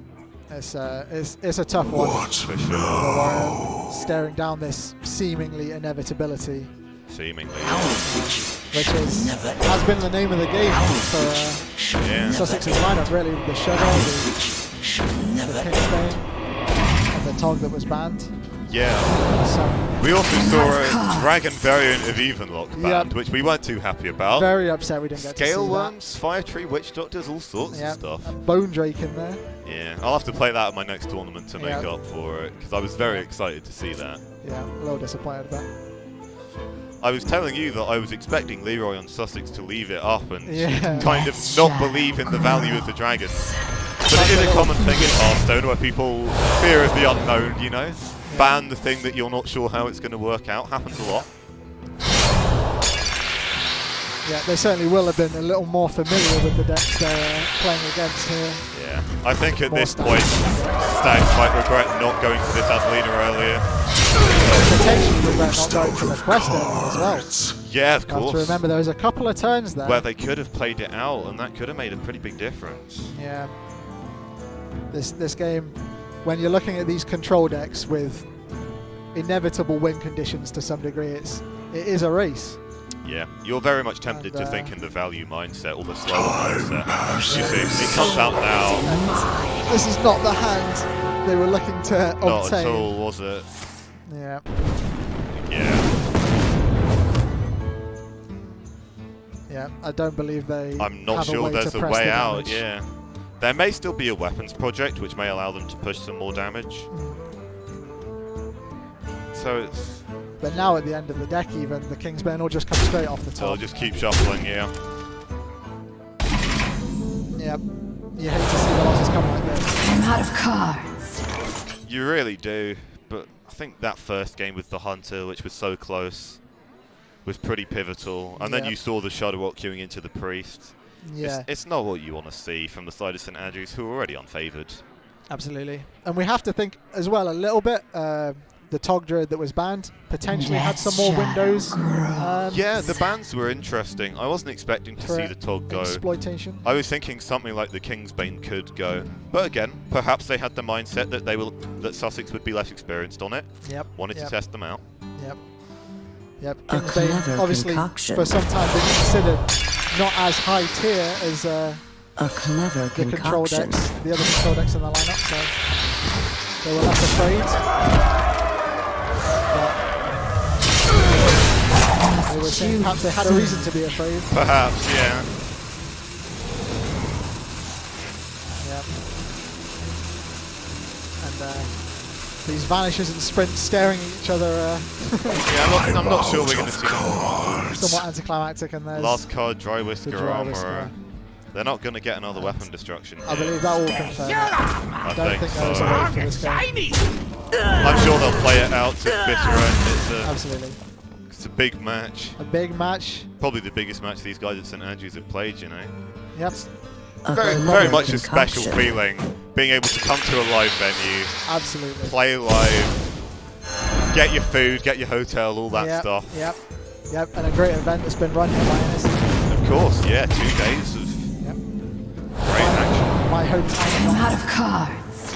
It's a tough one. For sure. Staring down this seemingly inevitability. Seemingly. Which has been the name of the game for Sussex's lineup, really. The Shadow, the Kingsbane, and the Tog that was banned. Yeah. We also saw a Dragon variant of Evenlock banned, which we weren't too happy about. Very upset we didn't get to see that. Scale Worms, Fire Tree, Witch Doctors, all sorts of stuff. A Bone Drake in there. Yeah, I'll have to play that at my next tournament to make up for it, because I was very excited to see that. Yeah, a little disappointed about. I was telling you that I was expecting Leroy on Sussex to leave it up and kind of not believe in the value of the dragon. But it is a common thing in Hearthstone where people fear of the unknown, you know? Ban the thing that you're not sure how it's going to work out. Happens a lot. Yeah, they certainly will have been a little more familiar with the decks they're playing against here. Yeah, I think at this point, Stags might regret not going for this Azalina earlier. Potentially regret not going for the quest earlier as well. Yeah, of You have course. to remember there was a couple of turns there where they could have played it out, and that could have made a pretty big difference. Yeah. This game, when you're looking at these control decks with inevitable win conditions to some degree, it is a race. Yeah, you're very much tempted to think in the value mindset or the slower mindset. You see, it comes out now. And this is not the hand they were looking to obtain. Not at all, was it? Yeah. Yeah. Yeah, I don't believe they. I'm not have sure there's a way out, damage. yeah. There may still be a weapons project which may allow them to push some more damage. So it's... But now at the end of the deck even, the Kingsbane will just come straight off the top. They'll just keep shuffling, yeah. Yep. You hate to see the losses come like this. I'm out of cards. You really do, but I think that first game with the Hunter, which was so close, was pretty pivotal. And then you saw the Shudderwock queuing into the Priest. Yeah. It's not what you want to see from the side of St Andrews, who are already unfavoured. Absolutely. And we have to think as well a little bit, the Tog Druid that was banned potentially had some more windows. Yeah, the bans were interesting. I wasn't expecting to see the Tog go. Exploitation. I was thinking something like the Kingsbane could go. But again, perhaps they had the mindset that that Sussex would be less experienced on it. Yep. Wanted to test them out. Yep. Yep. A clever obviously concoction. for some time been considered not as high tier as a clever the control concoction. decks, the other control decks in the lineup, so they were less afraid. But we were saying perhaps they had a reason to be afraid. Perhaps, yeah. Yep. And these vanishes and sprints staring at each other. Yeah, I'm not sure we're going to see them. Somewhat anticlimactic, and there's Last card, Dry Whisker Dry armor. Whisker. They're not going to get another weapon destruction. I believe that will confirm. I don't think there is a way for this game. I'm sure they'll play it out to bitter end. Absolutely. It's a big match. A big match. Probably the biggest match these guys at St Andrews have played, you know. Yep. Very much a special feeling, being able to come to a live venue, absolutely, play live, get your food, get your hotel, all that stuff. Yep, and a great event that's been run here by NSE. Of course, yeah, 2 days of great action. My hometown. I'm out of cards.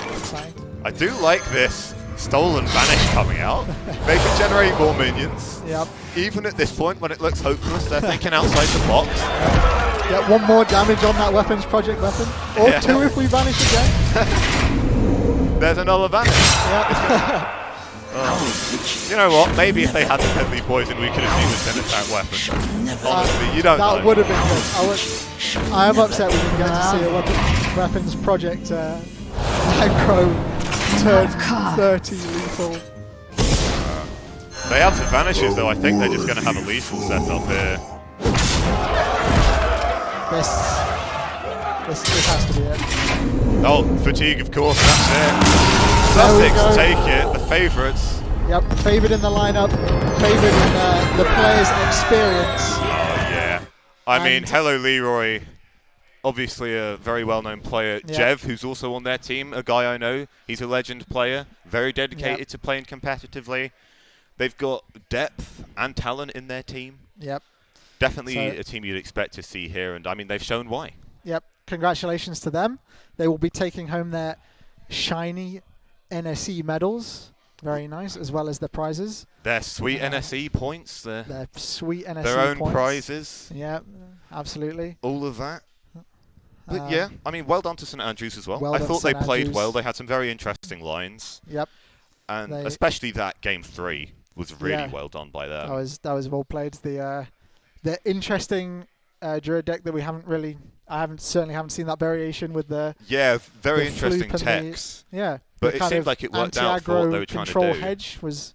I do like this Stolen Vanish coming out. They can generate more minions. Yep. Even at this point when it looks hopeless, they're thinking outside the box. Get 1 more damage on that weapons project weapon. Or 2 if we vanish again. There's another vanish. Yep. You know what? Maybe if they hadn't Deadly Poison, we could have seen the 10 attack weapon. Honestly, you don't know. That would have been good. I am upset we didn't get to see a weapons project aggro turn 30 lethal. They have the vanishes though. I think they're just going to have a lethal setup here. This has to be it. Oh, fatigue, of course, that's it. Sussex take it, the favourites. Yep, favoured in the lineup, favoured in the players' experience. Yeah. I mean, hello Leroy, obviously a very well-known player. Jev, who's also on their team, a guy I know. He's a legend player, very dedicated to playing competitively. They've got depth and talent in their team. Yep. Definitely a team you'd expect to see here, and I mean, they've shown why. Yep. Congratulations to them. They will be taking home their shiny NSE medals. Very nice, as well as the prizes. Their sweet NSE points. Their sweet NSE their own points. prizes. Yeah, absolutely. All of that. But yeah, I mean, well done to St Andrews as well. Well I thought they played Andrews. well. They had some very interesting lines. Yep. And especially that game 3 was really well done by them. That was well played. The interesting Druid deck that we haven't really. Certainly haven't seen that variation with the very interesting techs. But it seemed like it worked out for what they were trying to do. Control hedge was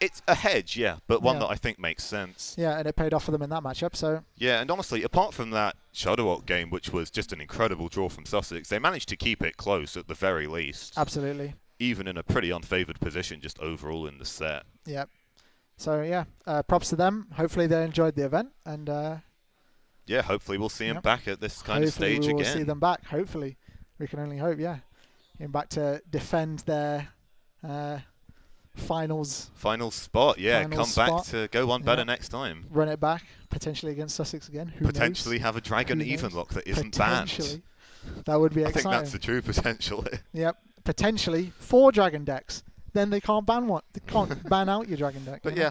it's a hedge, but one that I think makes sense. Yeah, and it paid off for them in that matchup. So yeah, and honestly, apart from that Shadowwalk game, which was just an incredible draw from Sussex, they managed to keep it close at the very least. Absolutely. Even in a pretty unfavoured position, just overall in the set. Yep. So yeah, props to them. Hopefully they enjoyed the event and. Yeah, hopefully we'll see them back at this kind of stage again. Hopefully we'll see them back. Hopefully. We can only hope, Getting back to defend their finals. Final spot, come back to go one better next time. Run it back, potentially against Sussex again. Who potentially knows? have a Dragon even lock that isn't banned. That would be exciting. I think that's the true potential. Yep. Potentially 4 Dragon decks. Then they can't ban one. They can't ban out your Dragon deck. But yeah,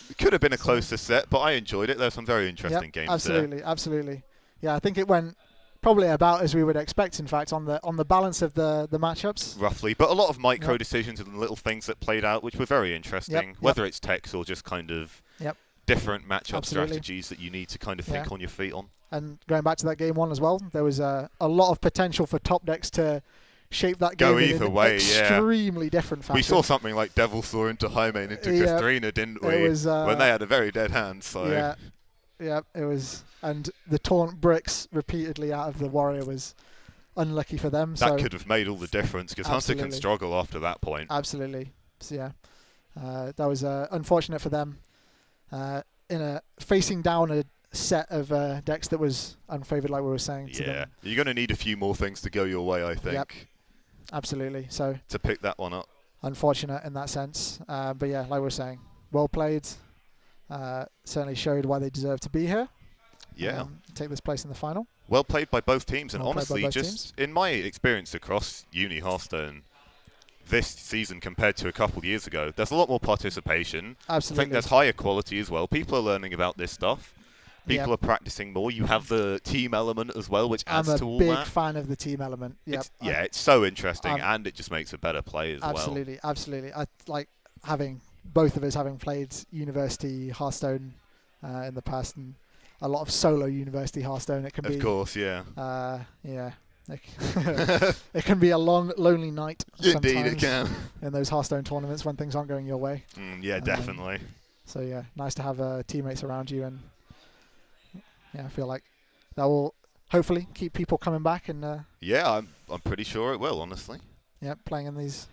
it could have been a closer set, but I enjoyed it. There were some very interesting games there. Absolutely. Yeah, I think it went probably about as we would expect, in fact, on the balance of the matchups. Roughly, but a lot of micro decisions and little things that played out, which were very interesting, whether it's techs or just kind of different matchup strategies that you need to kind of think on your feet on. And going back to that game 1 as well, there was a lot of potential for top decks to shape that game in an extremely different fashion. We saw something like Devil Saw into Highmane into Katrina, didn't we? When they had a very dead hand. So yeah, it was, and the taunt bricks repeatedly out of the warrior was unlucky for them. That could have made all the difference because Hunter can struggle after that point. Absolutely. So that was unfortunate for them. Facing down a set of decks that was unfavored, like we were saying. To them. You're going to need a few more things to go your way, I think. Yep. Absolutely. So to pick that one up. Unfortunate in that sense. But yeah, like we were saying, well played. Certainly showed why they deserve to be here. Yeah. Take this place in the final. Well played by both teams. And honestly, just in my experience across Uni Hearthstone this season compared to a couple of years ago, there's a lot more participation. Absolutely. I think there's higher quality as well. People are learning about this stuff. People are practicing more. You have the team element as well, which adds to all that. I'm a big fan of the team element. Yep. It's so interesting, and it just makes a better play as well. Absolutely. I like both of us having played University Hearthstone in the past, and a lot of solo University Hearthstone. It can be, of course, yeah. Yeah. It can be a long, lonely night. Indeed, it can. In those Hearthstone tournaments when things aren't going your way. Yeah, definitely. So yeah, nice to have teammates around you, and yeah, I feel like that will hopefully keep people coming back. And yeah, I'm pretty sure it will, honestly. Yeah, playing in these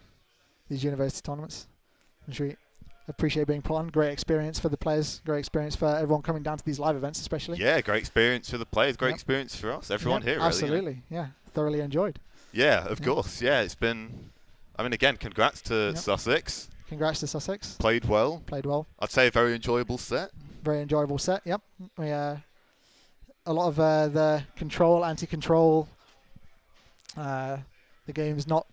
university tournaments. I'm sure you appreciate being put on. Great experience for the players. Great experience for everyone coming down to these live events, especially. Yeah, great experience for the players. Great experience for us. Everyone here, really. Absolutely, yeah. Thoroughly enjoyed. Yeah, of course. Yeah, it's been... I mean, again, congrats to Sussex. Congrats to Sussex. Played well. Played well. I'd say a very enjoyable set. Very enjoyable set, yep. We a lot of the control, anti-control. The game's not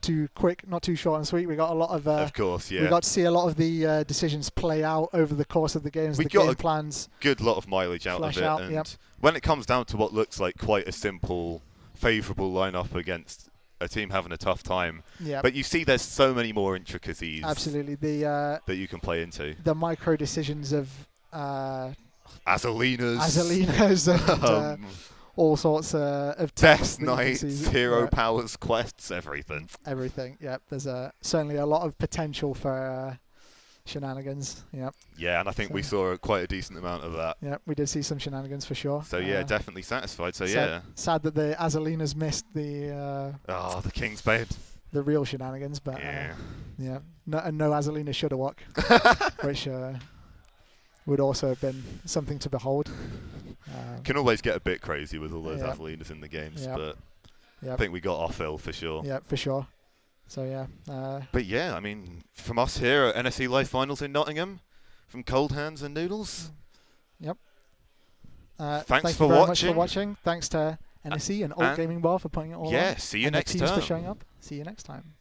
too quick, not too short and sweet. We got a lot of course, yeah. We got to see a lot of the decisions play out over the course of the games. We the got game a plans. Good lot of mileage out of it. And when it comes down to what looks like quite a simple, favourable lineup against a team having a tough time, but you see there's so many more intricacies. Absolutely, that you can play into. The micro decisions of Azalina's and all sorts of Death Knights, Hero Powers, quests, everything. Everything, yep. There's certainly a lot of potential for shenanigans, yep. Yeah, and I think we saw quite a decent amount of that. Yeah, we did see some shenanigans for sure. So yeah, definitely satisfied. So sad that the Azalina's missed the the King's Bane. The real shenanigans, but no Azalina Shudderwock, which would also have been something to behold. Can always get a bit crazy with all those Azalinas in the games, but I think we got our fill for sure. Yeah, for sure. So yeah. But yeah, I mean, from us here at NSE Live Finals in Nottingham, from Cold Hands and Noodles. Yep. Thanks for watching. Much for watching. Thanks to NSE and Alt Gaming Bar for putting it all on. Yeah, see you next time. For showing up. See you next time.